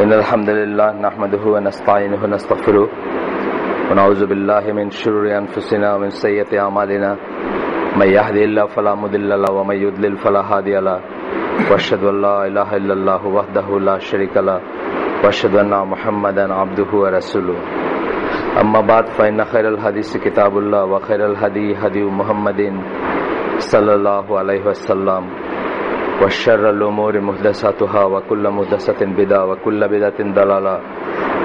إن الحمد لله نحمده ونستعينه ونستغفره ونعوذ بالله من شرور أنفسنا ومن سيئات أعمالنا من يهده الله فلا مضل له ومن يضلل فلا هادي له وأشهد أن لا إله إلا الله وحده لا شريك له وأشهد أن محمدا عبده ورسوله أما بعد فإن خير الحديث كتاب الله وخير الهدي هدي محمد صلى الله عليه وسلم وشر الأمور محدثاتها وكل محدثة بدعة وكل بدعة ضلالة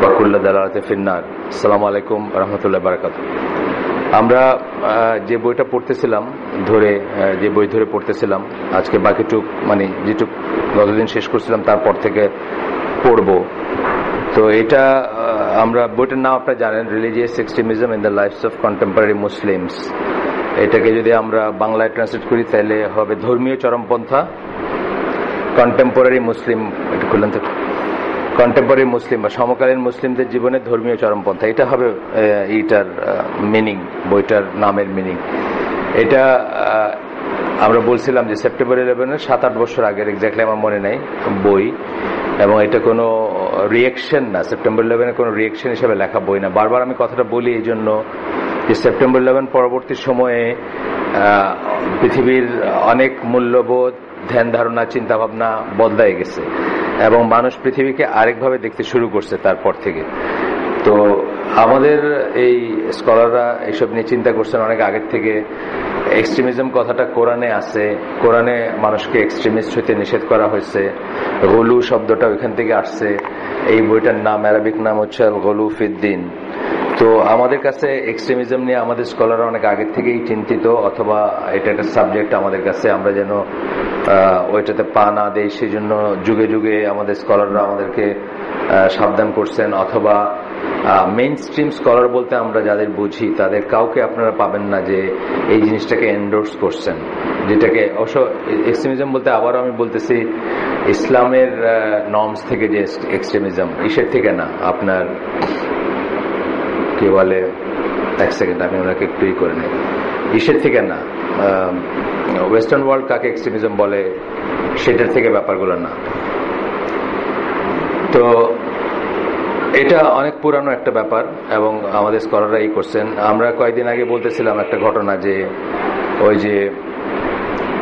وكل ضلالة في النار. আসসালামু আলাইকুম ওয়া রাহমাতুল্লাহি ওয়া বারাকাতুহু। আমরা যে বইটা পড়তেছিলাম যে বই ধরে পড়তেছিলাম, আজকে বাকিটুক যেটুক গতদিন শেষ করছিলাম তারপর থেকে পড়ব। তো এটা আমরা বইটার নাম আপনারা জানেন, religious extremism in the lives of contemporary Muslims. এটাকে যদি আমরা বাংলায় ট্রান্সলেট করি তাহলে হবে ধর্মীয় চরমপন্থা, কন্টেম্পোরারি মুসলিম, এটা খুললেন তো, কন্টেম্পোরারি মুসলিম বা সমকালীন মুসলিমদের জীবনে ধর্মীয় চরমপন্থা, এটা হবে এইটার মিনিং, বইটার নামের মিনিং। এটা আমরা বলছিলাম যে সেপ্টেম্বর 11 7-8 বছর আগের, এক্স্যাক্টলি আমার মনে নাই, বই, এবং এটা কোনো রিয়েকশন না, সেপ্টেম্বর 11 কোনো রিয়েকশন হিসেবে লেখা বই না। বারবার আমি কথাটা বলি এই জন্য যে সেপ্টেম্বর 11 পরবর্তী সময়ে পৃথিবীর অনেক মূল্যবোধ, ধ্যান ধারণা, চিন্তা ভাবনা বদলায় গেছে এবং মানুষ পৃথিবীকে আরেকভাবে দেখতে শুরু করছে তারপর থেকে। তো আমাদের এই স্কলাররা এইসব নিয়ে চিন্তা করছেন অনেক আগের থেকে। এক্সট্রিমিজম কথাটা কোরআনে আছে, কোরআনে মানুষকে এক্সট্রিমিস্ট হইতে নিষেধ করা হয়েছে। গলু শব্দটা ওইখান থেকে আসছে। এই বইটার নাম, আরবিক নাম হচ্ছে গলু ফিদ্দিন। তো আমাদের কাছে এক্সট্রিমিজম নিয়ে আমাদের স্কলাররা অনেক আগের থেকেই চিন্তিত, অথবা এটা একটা সাবজেক্ট আমাদের কাছে, আমরা যেন ওইটাতে পা না দেই সেই জন্য যুগে যুগে আমাদের স্কলাররা আমাদেরকে সাবধান করছেন। অথবা মেইন স্ট্রিম স্কলার বলতে আমরা যাদের বুঝি তাদের কাউকে আপনারা পাবেন না যে এই জিনিসটাকে এন্ডোর্স করছেন, যেটাকে অবশ্য এক্সট্রিমিজম বলতে আবারও আমি বলতেছি ইসলামের নর্মস থেকে, যে এক্সট্রিমিজম ইসের থেকে না, আপনার কি বলে, এক সেকেন্ড আমি ওনাকে একটু করে নেই, ইসের থেকে না, ওয়েস্টার্ন ওয়ার্ল্ড কাকে এক্সট্রিমিজম বলে সেটার থেকে ব্যাপারগুলো না। তো এটা অনেক পুরানো একটা ব্যাপার এবং আমাদের স্কলাররা এই করছেন। আমরা কয়েকদিন আগে বলতেছিলাম একটা ঘটনা, যে ওই যে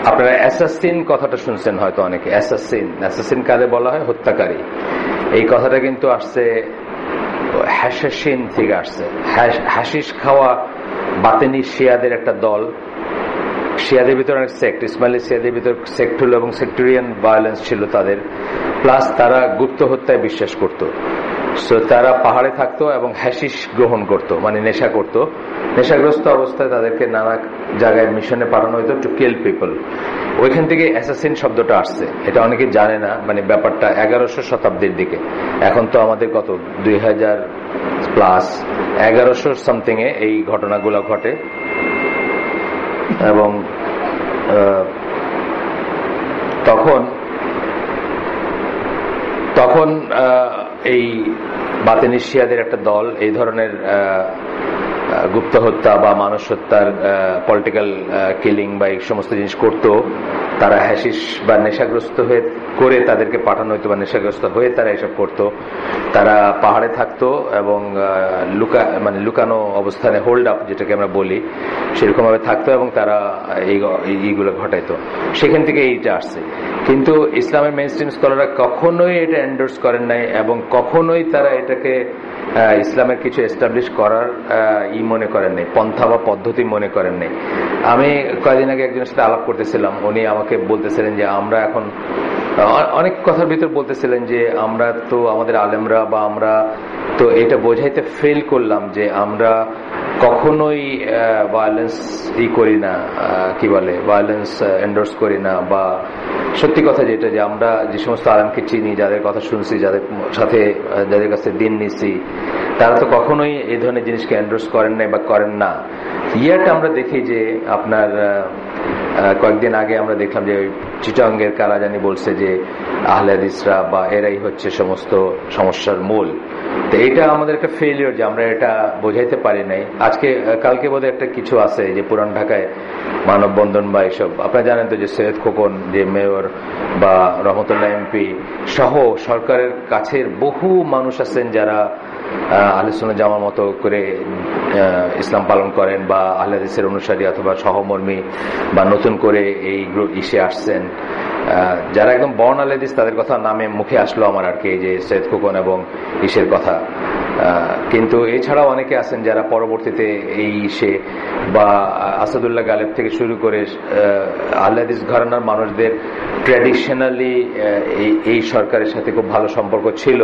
আপনারা অ্যাসাসিন কথাটা শুনছেন হয়তো অনেকে। অ্যাসাসিন কারে বলা হয়? হত্যাকারী। এই কথাটা কিন্তু আসছে হ্যাশাসিন থেকে আসছে। হাশিশ খাওয়া বাতেনি শিয়াদের একটা দল, শিয়াদের ভিতরে অনেক সেক্ট, ইসমাইলি শিয়াদের ভিতর সেক্ট হলো এবং সেক্টরিয়ান ভায়োলেন্স ছিল তাদের, প্লাস তারা গুপ্ত হত্যায় বিশ্বাস করত। সো তারা পাহাড়ে থাকতো এবং হ্যাশিশ গ্রহণ করত, নেশা করত। নেশাগ্রস্ত অবস্থায় তাদেরকে নানা জায়গায় মিশনে পাঠানো হতো টু কিল পিপল। ওইখান থেকে অ্যাসাসিন শব্দটা আসছে। এটা অনেকে জানে না, ব্যাপারটা 1100 শতাব্দীর দিকে। এখন তো আমাদের কত 2000 প্লাস, 1100 সামথিং এ এই ঘটনাগুলো ঘটে। এবং তখন এই বাতেনি শিয়াদের একটা দল এই ধরনের গুপ্ত হত্যা বা মানুষ হত্যার পলিটিক্যাল কিলিং বা এই সমস্ত জিনিস করত। তারা হ্যাশিশ বা নেশাগ্রস্ত হয়ে করে তাদেরকে পাঠানো হতো, বা নেশাগ্রস্ত হয়ে তারা এসব করত। তারা পাহাড়ে থাকতো এবং লুকানো অবস্থানে, হোল্ড আপ যেটাকে আমরা বলি, সেরকম ভাবে থাকতো এবং তারা এইগুলো ঘটাইতো। সেখান থেকে এইটা আসছে। কিন্তু ইসলামের মেইনস্ট্রিম স্কলাররা কখনোই এটা এন্ডোর্স করেন নাই এবং কখনোই তারা এটাকে ইসলামের কিছু এস্টাবলিশ করার মনে করেন নাই, পন্থা বা পদ্ধতি মনে করেন নাই। আমি কয়েকদিন আগে একজনের সাথে আলাপ করতেছিলাম, উনি আমাকে বলতেছিলেন যে আমরা এখন অনেক কথার ভিতর বলতেছিলেন যে আমরা তো, আমাদের আলেমরা বা আমরা তো এটা বোঝাইতে ফেল করলাম যে আমরা কখনোই ভায়োলেন্স করি না, কি বলে, ভায়োলেন্স এন্ডোর্স করি না। বা সত্যি কথা যেটা, যে আমরা যে সমস্ত আলেমকে চিনি, যাদের কথা শুনছি, যাদের কাছে দিন নিছি, তারা তো কখনোই এই ধরনের জিনিসকে এন্ডোর্স করেন নাই বা করেন না। ইয়াটা আমরা দেখি যে আপনার কয়েকদিন আগে আমরা দেখলাম যে চিটাঙ্গের কারা জানি বলছে যে আহলে হাদিসরা বা এরাই হচ্ছে সমস্ত সমস্যার মূল। তো এটা আমাদের একটা ফেলিওর যে আমরা এটা বোঝাইতে পারি নাই। কালকে বোধহয় একটা কিছু আছে যে পুরান ঢাকায় মানববন্ধন বা এসব, আপনারা জানেন তো যে সৈয়দ খোকন যে মেয়র বা রহমতুল্লাহ এমপি সহ সরকারের কাছের বহু মানুষ আছেন যারা আহলে সুন্নাহ জামার মতো করে ইসলাম পালন করেন বা আহলে হাদিসের অনুসারী অথবা সহমর্মী বা নতুন করে এই ইসে আসছেন, যারা একদম বর্ণ আহলে হাদিস, তাদের কথা নামে মুখে আসলো আমার আর কি, যে সৈয়দ খোকন এবং ইসের কথা। কিন্তু এছাড়াও অনেকে আছেন যারা পরবর্তীতে এই ইসে বা আসাদুল্লাহ গালেব থেকে শুরু করে আহলে হাদিস ঘরানার মানুষদের ট্র্যাডিশনালি এই সরকারের সাথে খুব ভালো সম্পর্ক ছিল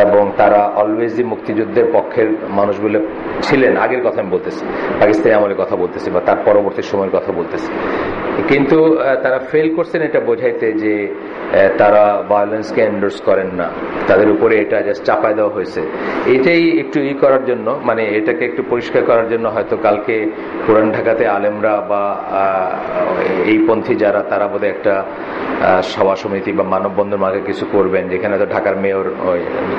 এবং তারা অলওয়েজই মুক্তিযুদ্ধের পক্ষের মানুষগুলো ছিলেন। আগের কথা আমি বলতেছি, পাকিস্তানি আমলের কথা বলতেছি বা তার পরবর্তী সময়ের কথা বলতেছি। কিন্তু তারা ফেল করছেন এটা বোঝাইতে যে তারা ভায়োলেন্সকে এন্ডোর্স করেন না, তাদের উপরে এটা জাস্ট চাপায় দেওয়া হয়েছে। এটাই একটু করার জন্য, মানে এটাকে একটু পরিষ্কার করার জন্য হয়তো কালকে পুরান ঢাকাতে আলেমরা বা এই পন্থী যারা, তারা বোধহয় একটা সভা সমিতি বা মানববন্ধন মার্কে কিছু করবেন, যেখানে তো ঢাকার মেয়র,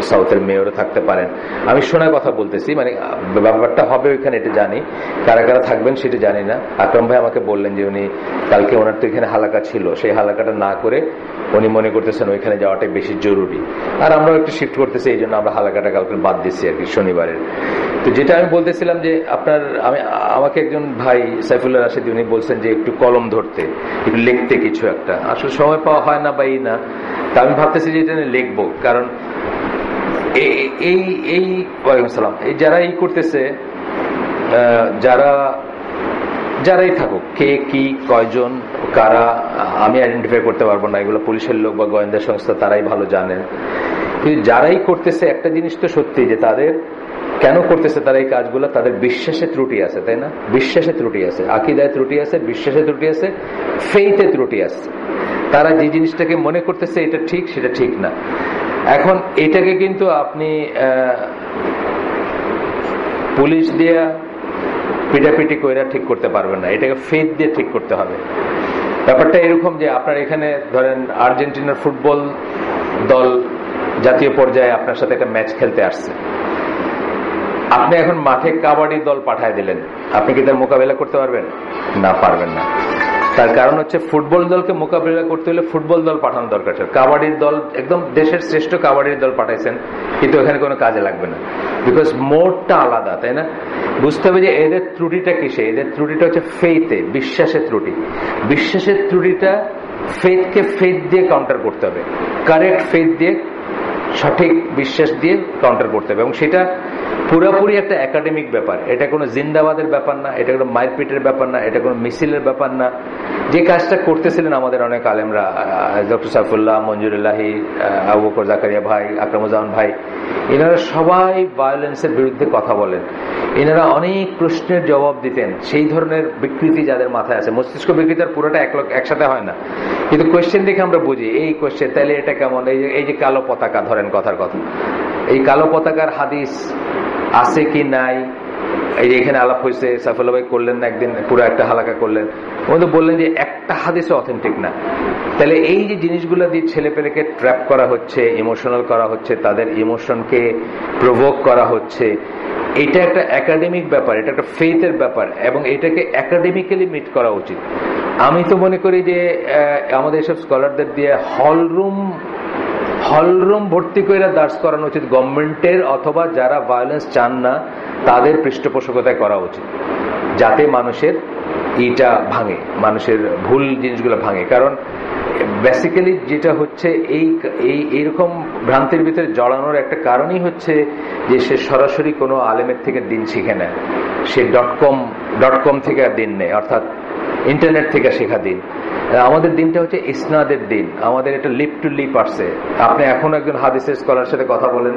সাউথের মেয়রও থাকতে পারেন। আমি শোনা কথা বলতেছি, মানে ব্যাপারটা হবে ওইখানে এটা জানি, কারা কারা থাকবেন সেটা জানি না। আকরাম ভাই আমাকে বললেন যে উনি কালকে ওনার তো এখানে হালাকা ছিল, সেই হালাকাটা না করে উনি মনে করতেছেন ওইখানে যাওয়াটাই বেশি জরুরি, আর আমরাও একটু শিফট করতেছি, এই জন্য আমরা হালাকাটা কালকে বাদ দিচ্ছি আর কি শনিবারের। তো যেটা আমি বলতেছিলাম যে আমাকে একজন ভাই সাইফুল্লাহ রাশিদ উনি বলছেন যে একটু কলম ধরতে, একটু লিখতে কিছু একটা, আসলে সময় পাওয়া হয় না বা এই না, তা আমি ভাবতেছি যে এটা লিখবো, কারণ ওয়ালাইকুম সালাম, এই যারা এই করতেছে, যারাই থাকুক, কে কি কয়জন কারা আমি আইডেন্টিফাই করতে পারবো না, এগুলো পুলিশের লোক বা গোয়েন্দা সংস্থা তারাই ভালো জানেন। কিন্তু যারাই করতেছে একটা জিনিস তো সত্যি যে তাদের কেন করতেছে তারা এই কাজগুলো, তাদের বিশ্বাসে ত্রুটি আছে, তাই না? বিশ্বাসে ত্রুটি আছে, আকীদায় ত্রুটি আছে, বিশ্বাসে ত্রুটি আছে, ফেইথে ত্রুটি আছে। তারা যে জিনিসটাকে মনে করতেছে এটা ঠিক, সেটা ঠিক না। এখন এটাকে কিন্তু আপনি পুলিশ দিয়ে পিটাপিটি কইরা ঠিক করতে পারবেন না, এটাকে ফেথ দিয়ে ঠিক করতে হবে। ব্যাপারটা এরকম যে আপনার এখানে ধরেন আর্জেন্টিনার ফুটবল দল জাতীয় পর্যায়ে আপনার সাথে একটা ম্যাচ খেলতে আসছে, আপনি এখন মাঠে কাবাডি দল পাঠায় দিলেন, আপনি কি তার মোকাবেলা করতে পারবেন? না, পারবেন না। তার কারণ হচ্ছে ফুটবল দলকে মোকাবিলা করতে হলে ফুটবল দল পাঠানো দরকার। কাবাডির দল, একদম দেশের শ্রেষ্ঠ কাবাডির দল পাঠাইছেন, কিন্তু এখানে কোনো কাজে লাগবে না, বিকজ মোডটা আলাদা, তাই না? বুঝতে হবে যে এদের ত্রুটিটা কিসে, এদের ত্রুটিটা হচ্ছে ফেইথে, বিশ্বাসের ত্রুটি। বিশ্বাসের ত্রুটিটা ফেথকে ফেথ দিয়ে কাউন্টার করতে হবে, কারেক্ট ফেথ দিয়ে, সঠিক বিশ্বাস দিয়ে কাউন্টার করতে হবে, এবং সেটা পুরোপুরি একটা একাডেমিক ব্যাপার। এটা কোনো জিন্দাবাদের ব্যাপার না, এটা কোনো মারপিটের ব্যাপার না, এটা কোনো মিছিলের ব্যাপার না। যে কাজটা করতেছিলেন আমাদের অনেক আলেমরা, ডক্টর সাইফুল্লাহ, মঞ্জুরুল্লাহি, আবু বকর জাকারিয়া ভাই, আকরামুজ্জামান ভাই, এনারা সবাই ভায়োলেন্সের বিরুদ্ধে কথা বলেন, এনারা অনেক প্রশ্নের জবাব দিতেন। সেই ধরনের বিকৃতি যাদের মাথায় আছে, মস্তিষ্ক বিকৃতি আর পুরোটা একসাথে হয় না, কিন্তু কোয়েশ্চেন দেখে আমরা বুঝি এই কোয়েশ্চেন, তাহলে এটা কেমন, এই যে কালো পতাকা, ধরেন কথার কথা, এই কালো পতাকার হাদিস আছে কি নাই, এই যে এখানে আলাপ হয়েছে, সাইফুল্লাহ ভাই করলেন না একদিন, পুরো একটা হালাকা করলেন, ওদের বললেন যে একটা হাদিসও অথেন্টিক না। তাহলে এই যে জিনিসগুলো দিয়ে ছেলে পেলেকে ট্র্যাপ করা হচ্ছে, ইমোশনাল করা হচ্ছে, তাদের ইমোশনকে প্রভোক করা হচ্ছে, এটা একটা একাডেমিক ব্যাপার, এটা একটা ফেথের ব্যাপার, এবং এটাকে একাডেমিক্যালি মিট করা উচিত। আমি তো মনে করি যে আমাদের এসব স্কলারদের দিয়ে হলরুম ভর্তি করে দার্স করানো উচিত গভর্নমেন্টের, অথবা যারা ভায়োলেন্স চান না তাদের পৃষ্ঠপোষকতায় করা উচিত, যাতে মানুষের এইটা ভাঙে, মানুষের ভুল জিনিসগুলো ভাঙে। কারণ বেসিক্যালি যেটা হচ্ছে এইরকম ভ্রান্তির ভিতরে জড়ানোর একটা কারণই হচ্ছে যে সে সরাসরি কোনো আলেমের থেকে দিন শিখে নেয়, সে ডটকম থেকে দিন নেয়, অর্থাৎ ইন্টারনেট থেকে শেখা দিন। আমাদের দিনটা হচ্ছে ইসনাদের দিন, আমাদের এটা লিপ টু লিপ আসছে। আপনি এখন একজন হাদিসের স্কলার সাথে কথা বলেন,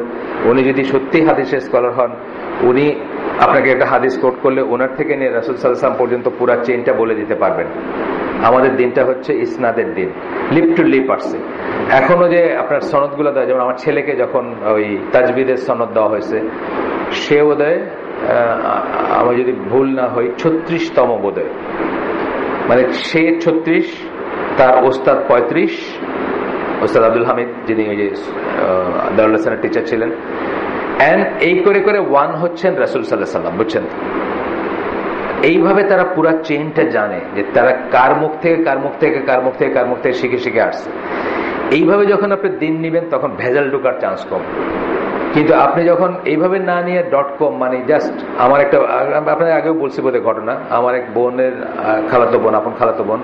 উনি যদি সত্যি হাদিসের স্কলার হন, উনি আপনাকে একটা হাদিস কোট করলে ওনার থেকে নিয়ে রাসূল সাল্লাল্লাহু আলাইহি ওয়াসাল্লাম পর্যন্ত পুরো চেইনটা বলে দিতে পারবেন। আমাদের দিনটা হচ্ছে ইসনাদের দিন, লিপ টু লিপ আসছে। এখনো যে আপনার সনদ গুলো দেয়, যেমন আমার ছেলেকে যখন ওই তাজবিদের সনদ দেওয়া হয়েছে, সে বোধহয়, আমার যদি ভুল না হয় 36তম বোধহয় মানে সে 36, তার ওস্তাদ 35, ওস্তাদ আব্দুল হামিদ যিনি ওই যে দারুল হাসানের টিচার ছিলেন, এন্ড এই করে করে 1 হচ্ছেন রাসূল সাল্লাল্লাহু আলাইহি ওয়াসাল্লাম, বুঝছেন? এইভাবে তারা পুরা চেইনটা জানে যে তারা কার মুখ থেকে কার মুখ থেকে কার মুখ থেকে কার মুখ থেকে শিখে শিখে আসছে। এইভাবে যখন আপনি দিন নিবেন তখন ভেজাল ঢোকার চান্স কম। কিন্তু আপনি যখন এইভাবে না নিয়ে .com, মানে জাস্ট আমার একটা, আপনাদের আগেও বলছি বোধহয় ঘটনা, আমার এক বোনের খালাতো বোন, আপন খালাতো বোন,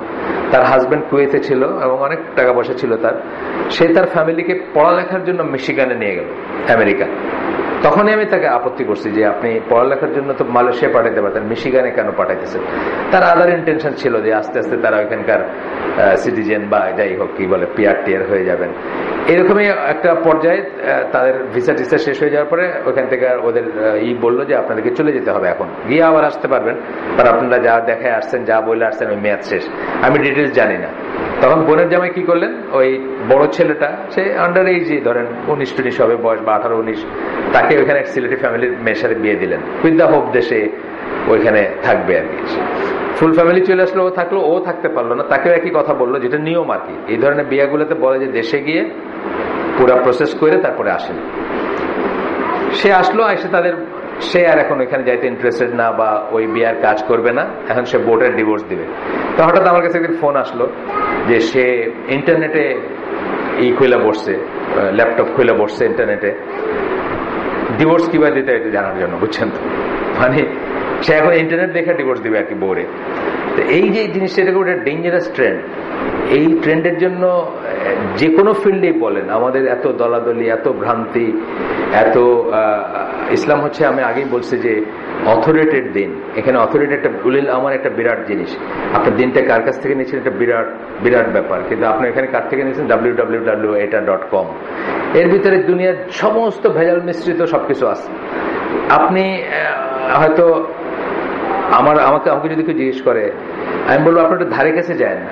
তার হাজবেন্ড কুয়েতে ছিল এবং অনেক টাকা পয়সা ছিল তার। সে তার ফ্যামিলিকে পড়ালেখার জন্য মিশিগানে নিয়ে গেল, আমেরিকা। তখনই আমি তাকে আপত্তি করছি যে আপনি পড়ালেখার জন্য তো মালয়েশিয়া পাঠাইতে পারতেন, মিশিগানে কেন পাঠাইতেছেন? তার আদার ইন্টেনশন ছিল যে আস্তে আস্তে তারা ওইখানকার সিটিজেন বা যাই হোক কি বলে পিআর টিআর হয়ে যাবেন। এরকমই একটা পর্যায়ে তাদের ভিসা টিসা শেষ হয়ে যাওয়ার পরে ওখান থেকে ওদের বললো যে আপনাদেরকে চলে যেতে হবে, এখন গিয়ে আবার আসতে পারবেন, আর আপনারা যা দেখে আসছেন যা বলে আসছেন ওই মেয়াদ শেষ। আমি ডিটেলস জানি না। তখন বোনের জামাই কি করলেন, ওই বড় ছেলেটা, সে আন্ডার এইজই ধরেন 19-20 হবে বয়স, বা 18-19, তাকে ওইখানে এক সিলেটি ফ্যামিলির মেয়ের সাথে বিয়ে দিলেন উইথ দ্য হোপ দেশে ওইখানে থাকবে আর কি। ফুল ফ্যামিলি চলে আসলো, ও থাকলো, ও থাকতে পারলো না, তাকেও একই কথা বললো, যেটা নিয়ম আর কি। এই ধরনের বিয়েগুলোতে বলে যে দেশে গিয়ে পুরা প্রসেস করে তারপরে আসেন। সে আসলো, এসে তাদের, সে আর এখন ওইখানে যাইতে ইন্টারেস্টেড না বা ওই বিয়ার কাজ করবে না, এখন সে বোর্ডের ডিভোর্স দিবে। তো হঠাৎ আমার কাছে একদিন ফোন আসলো যে সে ইন্টারনেটে খুলে বসছে, ল্যাপটপ খুলে বসছে ইন্টারনেটে, ডিভোর্স কিভাবে দিতে হয় জানার জন্য, বুঝছেন তো? মানে সে এখন ইন্টারনেট দেখে ডিভোর্স দিবে আর কি বোর্ডে। তো এই যে জিনিসটা, এটা একটা ডেঞ্জারাস ট্রেন্ড। এই ট্রেন্ডের জন্য যে কোনো ফিল্ডেই বলেন আমাদের এত দলাদলি, এত ভ্রান্তি, এত ইসলাম হচ্ছে, আমি আগেই বলছি যে অথরিটির দিন। এখানে অথরিটি একটা উলিল আমার একটা বিরাট জিনিস। আপনার দিনটা কার কাছ থেকে নিয়েছেন এটা বিরাট বিরাট ব্যাপার, কিন্তু আপনি এখানে কার থেকে নিয়েছেন www.এটা.com। এর ভিতরে দুনিয়ার সমস্ত ভেজাল মিশ্রিত সবকিছু আছে। আপনি হয়তো আমাকে যদি কেউ জিজ্ঞেস করে, আমি বলবো আপনার ধারে কাছে যায় না,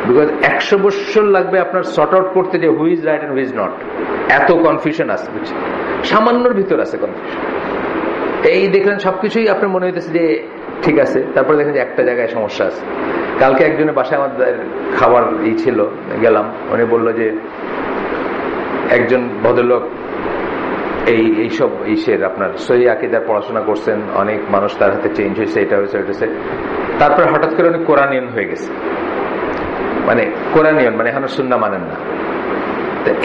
বিকজ 100 বছর লাগবে আপনার সর্ট আউট করতে যে who is right and who is not. এত কনফিউশন আছে, বুঝছেন? সামান্যর ভিতর আছে কনফিউশন। এই দেখলেন সবকিছুই আপনার মনে হইতেছে যে ঠিক আছে, তারপরে দেখেন যে একটা জায়গায় সমস্যা আছে। কালকে একজনের বাসায় আমাদের খাবার ছিল, গেলাম, উনি বললো যে একজন ভদ্রলোক এইসব ইসের আপনার সহি আকীদার পড়াশোনা করছেন, অনেক মানুষ তার হাতে চেঞ্জ হয়েছে, এটা হয়েছে ওইটা হয়েছে, তারপরে হঠাৎ করে উনি কোরআনিয়ান হয়ে গেছে। মানে কোরআনিয়ান মানে এখন সুন্নাহ মানেন না।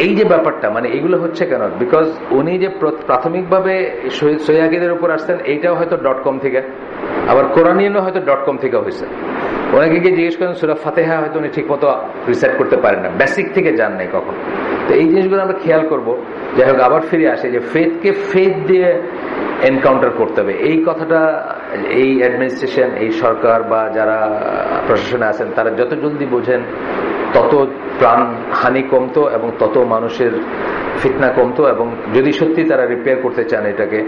এই যে ব্যাপারটা, মানে এগুলো হচ্ছে কেন? বিকজ উনি যে প্রাথমিকভাবে সহি আকীদার উপর আসছেন, এইটাও হয়তো .com থেকে, আবার কোরআনিয়ানও হয়তো .com থেকে হয়েছে। ওনাকে গিয়ে জিজ্ঞেস করেন সূরা ফাতিহা হয়তো উনি ঠিক মতো রিসাইট করতে পারেন না, বেসিক থেকে জান নাই কখন। তো এই জিনিসগুলো আমরা খেয়াল করবো। যাই হোক, আবার ফিরে আসে যে ফেথকে ফেথ দিয়ে এনকাউন্টার করতে হবে। এই কথাটা এই অ্যাডমিনিস্ট্রেশন, এই সরকার বা যারা প্রশাসনে আছেন তারা যত জলদি বোঝেন তত প্রাণ হানি কমতো এবং তত মানুষের ফিতনা কমতো। এবং যদি সত্যি তারা রিপেয়ার করতে চান এটাকে,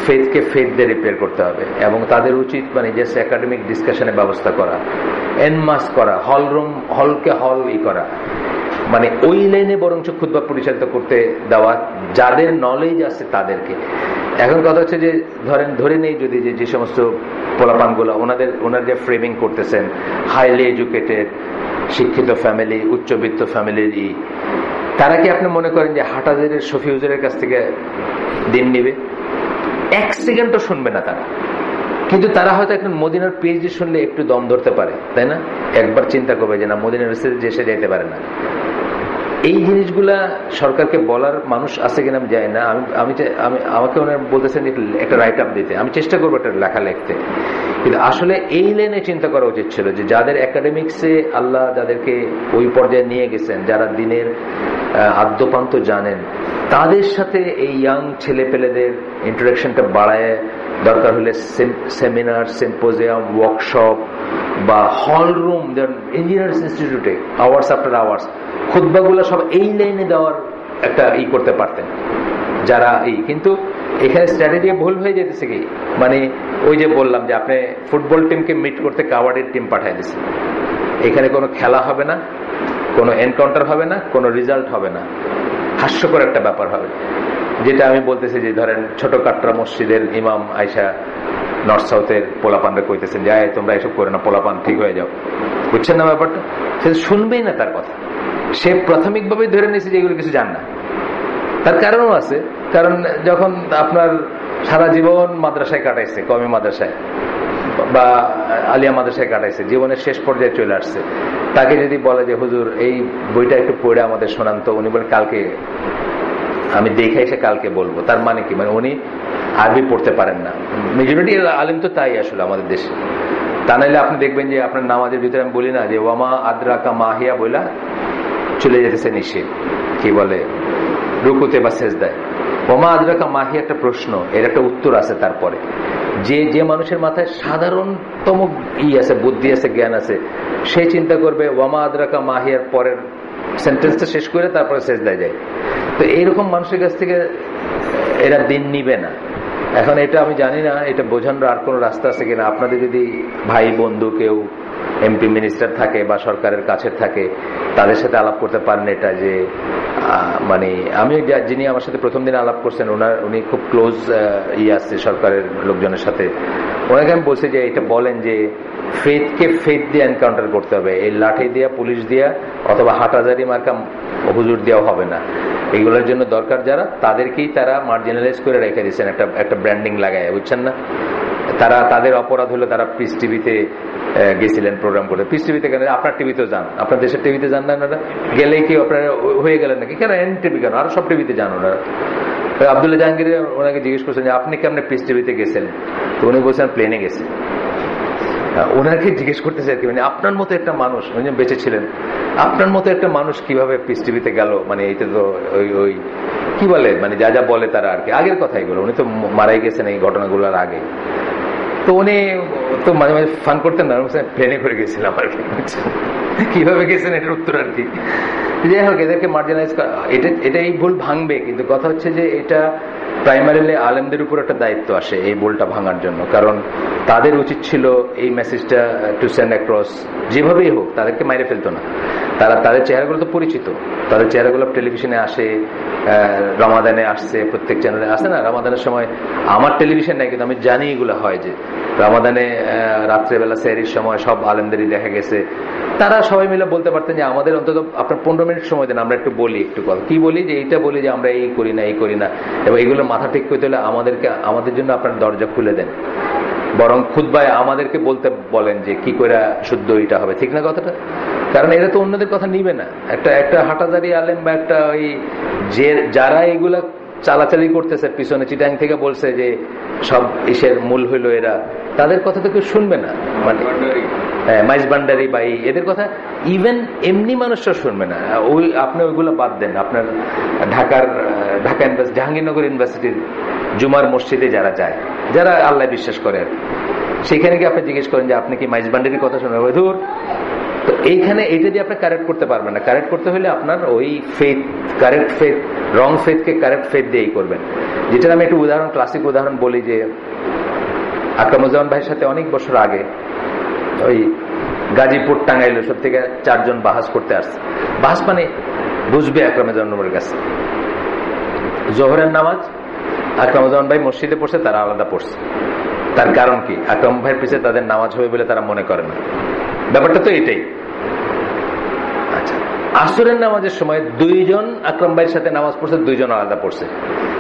ফেথকে ফেথ দিয়ে রিপেয়ার করতে হবে। এবং তাদের উচিত মানে জাস্ট একাডেমিক ডিসকাশনের ব্যবস্থা করা, এনমাস করা, হলকে হল করা, মানে ওই লাইনে বরঞ্চ খুতবা পরিচালিত করতে দেওয়া যাদের নলেজ আছে তাদেরকে। এখন কথা হচ্ছে যে ধরে নেই যদি যে সমস্ত পোলাপানগুলো ওনার যে ফ্রেমিং করতেছেন হাইলি এডুকেটেড শিক্ষিত ফ্যামিলি, উচ্চবিত্ত ফ্যামিলির তারা কি আপনি মনে করেন যে হাটাজারের শফি হুজুরের কাছ থেকে দিন নিবে? 1 সেকেন্ডও শুনবে না তারা। কিন্তু তারা হয়তো এখন মদিনার পিএইচডি শুনলে একটু দম ধরতে পারে, তাই না? একবার চিন্তা করবে যে না, মদিনার দেশে যেতে পারে না। এই জিনিসগুলা সরকারকে বলার মানুষ আছে কিনা আমি জানি না। আমাকে ওনারা বলতেছেন একটা রাইট আপ দিতে, আমি চেষ্টা করবো একটা লেখা লিখতে। কিন্তু আসলে এই লাইনে চিন্তা করা উচিত ছিল যে যাদের একাডেমিক্সে আল্লাহ যাদেরকে ওই পর্যায়ে নিয়ে গেছেন, যারা দিনের আদ্যপান্ত জানেন, তাদের সাথে এই ইয়াং ছেলে পেলেদের ইন্টারাকশনটা বাড়ায়, দরকার হলে সেমিনার, সিম্পোজিয়াম, ওয়ার্কশপ বা হল রুম, ইঞ্জিনিয়ার্স ইনস্টিটিউটে আওয়ার্স আফটার আওয়ার্স খুতবাগুলো সব এই লাইনে দেওয়ার একটা করতে পারতেন যারা কিন্তু এখানে স্ট্র্যাটেজি ভুল হয়ে যেতেছে কি, মানে ওই যে বললাম যে আপনি ফুটবল টিমকে মিট করতে কাবাডির টিম পাঠিয়ে দিচ্ছেন। এখানে কোনো খেলা হবে না, কোনো এনকাউন্টার হবে না, কোনো রেজাল্ট হবে না, হাস্যকর একটা ব্যাপার হবে। যেটা আমি বলতেছি যে ধরেন ছোট কাটরা মসজিদের ইমাম আয়সা নর্থ সাউথের পোলাপানরা কইতেছেন যে তোমরা এসব করে না, পোলাপান ঠিক হয়ে যাও, বুঝছেন না ব্যাপারটা? সে শুনবেই না তার কথা। সে প্রাথমিকভাবে ধরে নিয়েছে যে এগুলো কিছু জান না। তার কারণও আছে, কারণ যখন আপনার সারা জীবন মাদ্রাসায় কাটাইছে, কওমি মাদ্রাসায় বা আলিয়া মাদ্রাসায় কাটাইছে, জীবনের শেষ পর্যায়ে চলে আসছে, তাকে যদি বলে যে হুজুর এই বইটা একটু পড়ে আমাদের শোনান, তো উনি বলেন কালকে আমি দেখে এসে কালকে বলবো। তার মানে কি? মানে উনি আরবি পড়তে পারেন না। মেজরিটি আলিম তো তাই আসলে আমাদের দেশে। তা নাইলে আপনি দেখবেন যে আপনার নামাজের ভিতরে আমি বলি না যে ওয়ামা আদ্রাকা মাহিয়া বইলা চলে যেতেছে নিষেধ, কি বলে রুকুতে বা সেজদায়। ওয়ামা আদ্রাকা মাহি একটা প্রশ্ন, এর একটা উত্তর আছে তারপরে। যে মানুষের মাথায় সাধারণতম আছে, বুদ্ধি আছে, জ্ঞান আছে, সে চিন্তা করবে ওয়ামা আদ্রাকা মাহিয়ার পরের সেন্টেন্সটা শেষ করে তারপরে সেজদায় যায়। তো এইরকম মানুষের কাছ থেকে এরা দিন নিবে না। এখন এটা আমি জানি না এটা বোঝানোর আর কোন রাস্তা আছে কিনা। আপনাদের যদি ভাই বন্ধু কেউ এমপি মিনিস্টার থাকে বা সরকারের কাছে থাকে, তাদের সাথে আলাপ করতে পারেন এটা যে মানে আমি যিনি আমার সাথে প্রথম দিন আলাপ করছেন উনি খুব ক্লোজ আছে সরকারের লোকজনের সাথে। ওনাকে আমি বলছি যে এটা বলেন যে ফেথকে ফেথ দিয়ে এনকাউন্টার করতে হবে, এই লাঠি দিয়া পুলিশ দিয়া অথবা হাটাজারি মার্কা হুজুর দেওয়া হবে না। এগুলোর জন্য দরকার যারা, তাদেরকেই তারা মার্জিনালাইজ করে রেখে দিচ্ছেন একটা ব্র্যান্ডিং লাগায়, বুঝছেন না? তারা তাদের অপরাধ হলো তারা পিস টিভিতে গেছিলেন প্রোগ্রাম করে। পিস টিভিতে কেন? আপনার টিভিতেও যান, আপনার দেশের টিভিতে যান না ওনারা? গেলেই কি আপনারা হয়ে গেলেন নাকি? কেন এন টিভি কেন, আরো সব টিভিতে যান ওনারা। আব্দুল্লাহ জাহাঙ্গীর ওনাকে জিজ্ঞেস করছেন যে আপনি কেমন পিস টিভিতে গেছেন, তো উনি বলছেন প্লেনে গেছে। ওনাকে জিজ্ঞেস করতেছে আর কি, মানে আপনার মতো একটা মানুষ, উনি বেঁচে ছিলেন, আপনার মতো একটা মানুষ কিভাবে পিস টিভিতে গেল? মানে এইটা তো ওই কি বলে, মানে যা যা বলে তারা আর কি, আগের কথা এগুলো। উনি তো মারাই গেছেন এই ঘটনাগুলোর আগে। তো উনি তো মাঝে মাঝে ফান করতেন না, প্লেনে করে গেছিলাম আর কি। কিভাবে গেছেন এটার উত্তর আর কি। যাই হোক, এদেরকে মার্জিনালাইজ করা, এটা এই ভুল ভাঙবে, কিন্তু কথা হচ্ছে যে এটা প্রাইমারিলি আলেমদের উপর একটা দায়িত্ব আসে এই ভুলটা ভাঙার জন্য। কারণ তাদের উচিত ছিল এই মেসেজটা টু সেন্ড অ্যাক্রস, যেভাবেই হোক। তাদেরকে মাইরে ফেলতো না। তাদের চেহারাগুলো তো পরিচিত, তাদের চেহারাগুলো টেলিভিশনে আসে, রমাদানে আসছে, প্রত্যেক চ্যানেলে আসে না। রমাদানের সময় আমার টেলিভিশন নাই, কিন্তু আমি জানি এগুলো হয় যে রমাদানে রাত্রেবেলা সেহরির সময় সব আলেমদেরই দেখা গেছে। তারা সবাই মিলে বলতে পারতেন যে আমাদের অন্তত আপনার 15 মিনিট সময় দেন, আমরা একটু বলি, একটু কথা কি বলি, যে এইটা বলি যে আমরা এই করি না, এই করি না, এবং এগুলো মাথা ঠিক করতে হলে আমাদের জন্য আপনার দরজা খুলে দেন, বরং খুতবায় আমাদেরকে বলতে বলেন যে কি করে শুদ্ধ এটা হবে, ঠিক না কথাটা? কারণ এরা তো অন্যদের কথা নিবে না। একটা হাটাজারি আলেম বা একটা ওই যে যারা এগুলা চালাচালি করতেছে পিছনে, চিটাং থেকে বলছে যে সব ইসের মূল হইল এরা, তাদের কথা তো কেউ শুনবে না। মানে মাইজ ভান্ডারি বা এদের কথা ইভেন এমনি মানুষরা শুনবে না। আপনি ওইগুলো বাদ দেন। আপনার ঢাকা জাহাঙ্গীরনগর ইউনিভার্সিটির জুমার মসজিদে যারা যায়, যারা আল্লাহ বিশ্বাস করে আর সেখানে কি আপনি জিজ্ঞেস করেন যে আপনি কি মাইজ ভান্ডারির কথা শুনবেন? ধুর। তো এইখানে এটা দিয়ে আপনি কারেক্ট করতে পারবেন না। কারেক্ট করতে হলে আপনার ওই ফেথ, কারেক্ট ফেথ, রং ফেথকে কারেক্ট ফেথ দিয়েই করবেন। যেটা আমি একটু ক্লাসিক উদাহরণ বলি যে আকরামুজ্জামান ভাইয়ের সাথে অনেক বছর আগে ওই গাজীপুর টাঙ্গাইল সব থেকে 4 জন বাহাস করতে আসছে। বাহাস মানে বুঝবে আকরামুজ্জামানের কাছে। জোহরের নামাজ আকরামুজ্জামান ভাই মসজিদে পড়ছে, তারা আলাদা পড়ছে। তার কারণ কি? আকরাম ভাইয়ের পিছিয়ে তাদের নামাজ হবে বলে তারা মনে করে না। ব্যাপারটা তো এটাই। আচ্ছা, আসরের নামাজের সময় 2 জন আকরাম ভাইয়ের সাথে নামাজ পড়ছে, 2 জন আলাদা পড়ছে।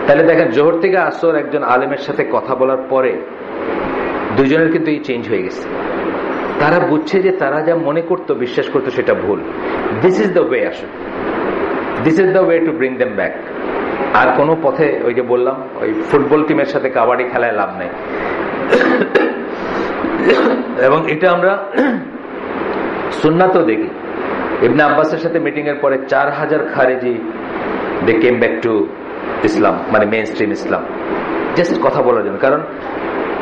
তাহলে দেখেন জোহর থেকে আসর একজন আলেমের সাথে কথা বলার পরে 2 জনের কিন্তু এই চেঞ্জ হয়ে গেছে। তারা বুঝছে যে তারা যা মনে করতো, বিশ্বাস করতো, সেটা ভুল। This is the way. আসলে this is the way to bring them back. আর কোনো পথে, ওই যে বললাম, ওই ফুটবল টিমের সাথে কাবাডি খেলায় লাভ নেই। এবং এটা আমরা সুন্নাতও দেখি। ইবনে আব্বাসের সাথে মিটিং এর পরে 4000 খারেজি দে কেম ব্যাক টু ইসলাম, মানে মেইন স্ট্রিম ইসলাম, জাস্ট কথা বলার জন্য। কারণ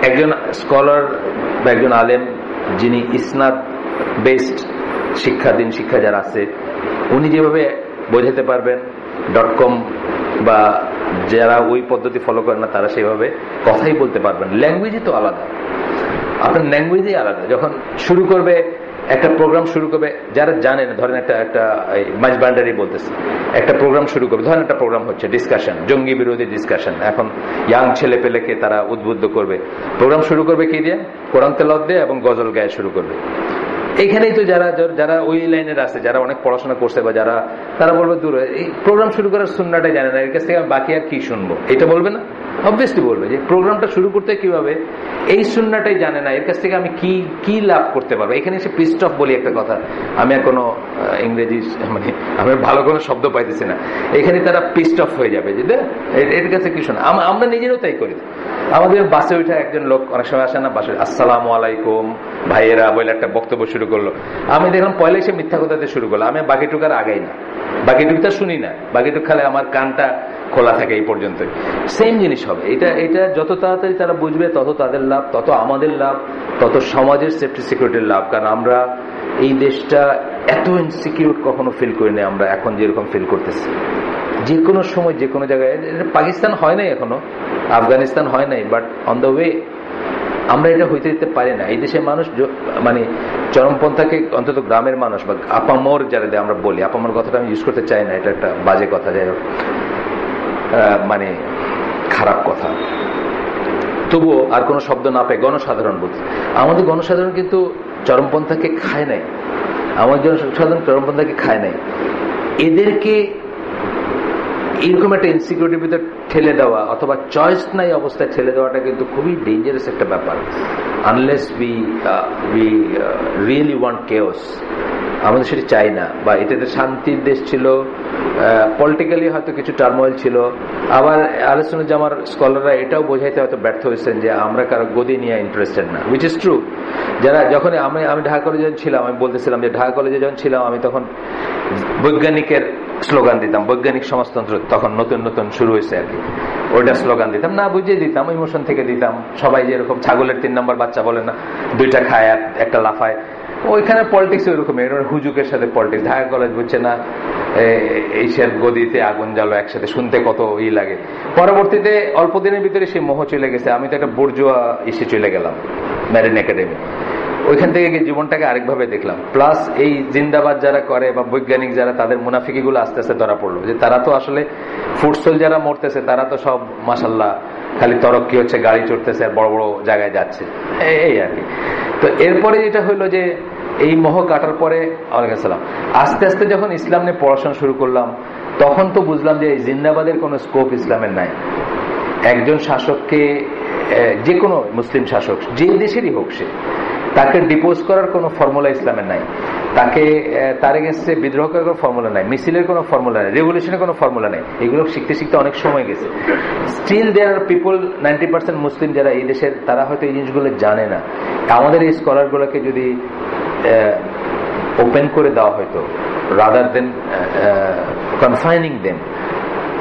একজন স্কলার বা একজন আলেম যিনি ইসনাদ বেসড শিক্ষা, দিন শিক্ষা যারা আছে, উনি যেভাবে বোঝাতে পারবেন, .com বা যারা ওই পদ্ধতি ফলো করেন না তারা সেভাবে কথাই বলতে পারবেন। ল্যাঙ্গুয়েজই তো আলাদা, আপনার ল্যাঙ্গুয়েজই আলাদা। যখন শুরু করবে একটা প্রোগ্রাম শুরু করবে, যারা জানেন ধরেন একটা মাঝবান্ডারি বলতেছে, একটা প্রোগ্রাম শুরু করবে, ধরেন একটা প্রোগ্রাম হচ্ছে ডিসকাশন, জঙ্গি বিরোধী ডিসকাশন, এখন ইয়াং ছেলে পেলেকে তারা উদ্বুদ্ধ করবে, প্রোগ্রাম শুরু করবে কি দিয়ে? কোরআন তেলাওয়াত দিয়ে এবং গজল গায়ে শুরু করবে। এইখানেই তো যারা ওই লাইনের আছে, যারা অনেক পড়াশোনা করছে বা যারা, তারা বলবে দূর, এই প্রোগ্রাম শুরু করার সুন্নাটাই জানে না, এর কাছ থেকে বাকি আর কি শুনবো, এটা বলবে না? অবভিয়াসলি বলবে যে প্রোগ্রামটা শুরু করতে কিভাবে এই সুন্নাটাই জানে না, এর কাছ থেকে আমি কি লাভ করতে পারবো। এখানে এসে পিস্ট অফ বলি একটা কথা, আমি আর কোনো ইংরেজি মানে আমি ভালো কোনো শব্দ পাইতেছি না, এখানে তারা পিস্ট অফ হয়ে যাবে যে এর কাছে কি শোনা। আমরা নিজেরাও তাই করি। আমাদের বাসে ওইটা একজন লোক অনেক সময় আসে না, বাসে আসসালামু আলাইকুম ভাইয়েরা বলে একটা বক্তব্য শুরু করলো, আমি দেখলাম পয়লা এসে মিথ্যা কথাতে শুরু করলো, আমি বাকিটুকার আগাই না, বাকিটুকটা শুনি না, বাকিটুক খালে আমার কানটা খোলা থাকে এই পর্যন্ত। সেম জিনিস হবে এটা যত তাড়াতাড়ি তারা বুঝবে তত তাদের লাভ, তত আমাদের লাভ, তত সমাজের সেফটি সিকিউরিটির লাভ। কারণ আমরা এই দেশটা এত ইনসিকিউর কখনো ফিল করি না, আমরা এখন যেরকম ফিল করতেছি। যে কোনো সময় যে কোনো জায়গায়, পাকিস্তান হয় নাই এখনো, আফগানিস্তান হয় নাই, বাট অন দ্য ওয়ে। আমরা এটা হইতে দিতে পারি না। এই দেশের মানুষ মানে চরমপন্থাকে, অন্তত গ্রামের মানুষ বা আপামর যারা আমরা বলি, আপামর কথাটা আমি ইউজ করতে চাই না, এটা একটা বাজে কথা, যাই হোক মানে খারাপ কথা, তবুও আর কোনো শব্দ না পেয়ে গণসাধারণ বলছে। আমাদের গণসাধারণ কিন্তু চরমপন্থাকে খায় নাই, আমাদের জনসাধারণ চরমপন্থাকে খায় নাই। এদেরকে এরকম একটা ইনসিকিউরিটির ভিতর ঠেলে দেওয়া অথবা চয়েস নাই অবস্থায় ঠেলে দেওয়াটা কিন্তু খুবই ডেঞ্জারাস একটা ব্যাপার। Unless we really want chaos, আমাদের সেটা চাই না। বা এটাতে শান্তির দেশ ছিল, পলিটিক্যালি হয়তো কিছু টার্মোয়েল ছিল। আবার আলোচনার স্কলাররা এটাও বোঝাইতে হয়তো ব্যর্থ হয়েছেন যে আমরা কারো গদি নিয়ে ইন্টারেস্টেড না, উইচ ইজ ট্রু। যারা যখন আমি ঢাকা কলেজে যখন ছিলাম, আমি বলতেছিলাম যে ঢাকা কলেজে যখন ছিলাম আমি তখন বৈজ্ঞানিকের স্লোগান দিতাম, বৈজ্ঞানিক সমাজতন্ত্র তখন নতুন নতুন শুরু হয়েছে আর কি, ওইটা স্লোগান দিতাম, না বুঝিয়ে দিতাম, ইমোশন থেকে দিতাম। সবাই যেরকম ছাগলের 3 নম্বর বাচ্চা বলে না, 2টা খায় আর একটা লাফায়, ওইখানে পলিটিক্স ওইরকম, হুজুকের সাথে পলিটিক্স। ঢাকা কলেজ বুঝছে না এইসব গদিতে আগুন জ্বালো একসাথে, শুনতে কত লাগে। পরবর্তীতে অল্প দিনের ভিতরে সেই মোহ চলে গেছে। আমি তো একটা বুর্জুয়া এসে চলে গেলাম মেরিন একাডেমি, ওইখান থেকে গিয়ে জীবনটাকে আরেকভাবে দেখলাম। প্লাস এই জিন্দাবাদ যারা করে বা বৈজ্ঞানিক যারা, তাদের মুনাফিকি গুলো আস্তে আস্তে ধরা পড়লো যে তারা তো আসলে ফুটসল যারা মরতেছে তারা তো সব মাশাল্লাহ খালি তরক্কি হচ্ছে, গাড়ি চড়তেছে আর বড় বড় জায়গায় যাচ্ছে, এই আর কি। তো এরপরে যেটা হইলো যে এই মোহ কাটার পরে ওয়ালাইকুম আসসালাম, আস্তে আস্তে যখন ইসলাম নিয়ে পড়াশোনা শুরু করলাম, তখন তো বুঝলাম যে এই জিন্দাবাদের কোনো স্কোপ ইসলামের নাই। একজন শাসককে, যে কোনো মুসলিম শাসক যে দেশেরই হোক, সে তাকে ডিপোজ করার কোনো ফর্মুলা ইসলামের নাই, তার এগেইনস্টে বিদ্রোহ করার কোনো ফর্মুলা নাই, মিছিলের কোনো ফর্মুলা নাই, রেভলিউশনের কোনো ফর্মুলা নাই। এগুলো শিখতে শিখতে অনেক সময় গেছে। স্টিল দেয়ার আর পিপল, 90% মুসলিম যারা এই দেশের, তারা হয়তো এই জিনিসগুলো জানে না। আমাদের এই স্কলারগুলোকে যদি ওপেন করে দেওয়া হয়তো, রাদার দেন কনফাইনিং দেম,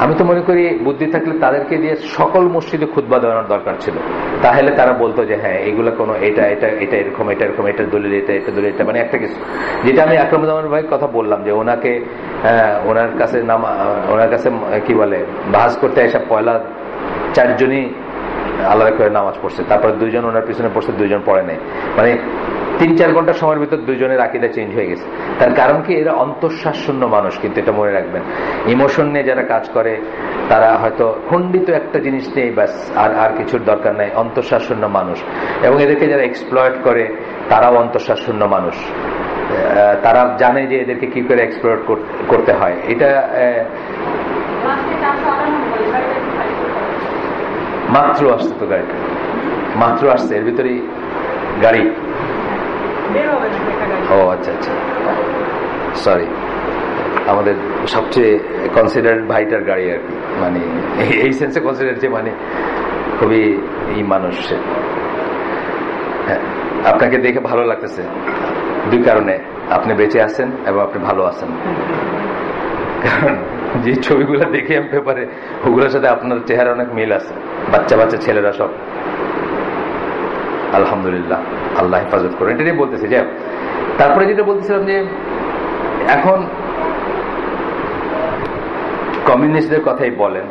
আমি তো মনে করি বুদ্ধি থাকলে তাদেরকে দিয়ে সকল মসজিদে খুতবা দেওয়ানোর দরকার ছিল। তাহলে তারা বলতো যে হ্যাঁ এগুলো কোনো এটা এটা এটা এরকম, এটা এরকম, এটা দলিল, এটা এটা দলিল, এটা মানে একটা কিছু। যেটা আমি আকরামুজ্জামান ভাইয়ের কথা বললাম যে ওনাকে ওনার কাছে কি বলে বাহাজ করতে এসব পয়লা 4 জনই আলাদা করে নামাজ পড়ছে, তারপরে 2 জন ওনার পিছনে পড়ছে, 2 জন পড়ে নাই। মানে 3-4 ঘন্টা সময়ের ভিতর 2 জনের আকীদা চেঞ্জ হয়ে গেছে। তার কারণ কি, এরা অন্তঃশ্বাস শূন্য মানুষ। কিন্তু এটা মনে রাখবেন, ইমোশন নিয়ে যারা কাজ করে তারা হয়তো খণ্ডিত একটা জিনিস নেই, ব্যাস, আর কিছুর দরকার নাই, অন্তঃশ্বাস শূন্য মানুষ। এবং এদেরকে যারা এক্সপ্লয়েট করে তারাও অন্তঃশ্বাস শূন্য মানুষ। তারা জানে যে এদেরকে কি করে এক্সপ্লয়েট করতে হয়। এটা মাত্র আসছে তো গাড়িটা, মাত্র আসছে, এর ভিতরেই গাড়ি। ও আচ্ছা আচ্ছা, সরি, আমাদের সবচেয়ে কনসিডারেড ভাইটার গাড়ি আর কি, মানে এই সেন্সে কনসিডার যে মানে খুবই এই মানুষ। হ্যাঁ, আপনাকে দেখে ভালো লাগতেছে 2 কারণে, আপনি বেঁচে আছেন এবং আপনি ভালো আছেন। কারণ যে ছবিগুলো দেখি আমি পেপারে, ওগুলোর সাথে আপনার চেহারা অনেক মিল আছে। বাচ্চা বাচ্চা ছেলেরা সব, আলহামদুলিল্লাহ, আল্লাহ হেফাজত করেন, এটা নিয়ে বলতেছি। যে তারপরে যেটা বলতেছিলাম যে এখন কমিউনিস্টদের কথাই বলেন,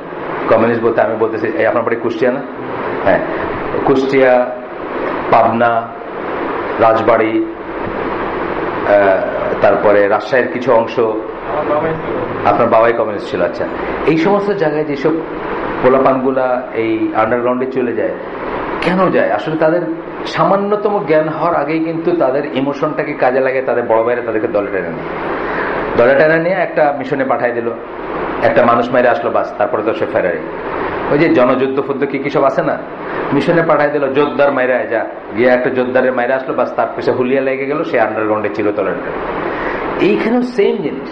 কমিউনিস্ট বলতে আমি বলতেছি এই আপনার বাড়ি কুষ্টিয়া না? হ্যাঁ, কুষ্টিয়া, পাবনা, রাজবাড়ী, তারপরে রাজশাহীর কিছু অংশ। আপনার বাবাই কমিউনিস্ট ছিল। আচ্ছা, এই সমস্ত জায়গায় যেসব পোলাপানগুলা এই আন্ডারগ্রাউন্ডে চলে যায়, কেন যায়? আসলে তাদের সামান্যতম জ্ঞান হওয়ার আগেই কিন্তু তাদের ইমোশনটাকে কাজে লাগে, তাদের বড় ভাইরা তাদেরকে দলে টেনে নিয়ে একটা মিশনে পাঠাই দিল, একটা মানুষ মেরে আসলো, বাস, তারপরে তো সে ফেরারি। ওই যে জনযুদ্ধ ফুদ্ধ কি সব আছে না, মিশনে পাঠাই দিল, যোদ্ধার মাইরা যা গিয়ে একটা যোদ্ধারের মাইরা আসলো, বাস, তার পিছনে হুলিয়া লেগে গেল, সে আন্ডারগ্রাউন্ডে ছিল তলের। এইখানেও সেম জিনিস।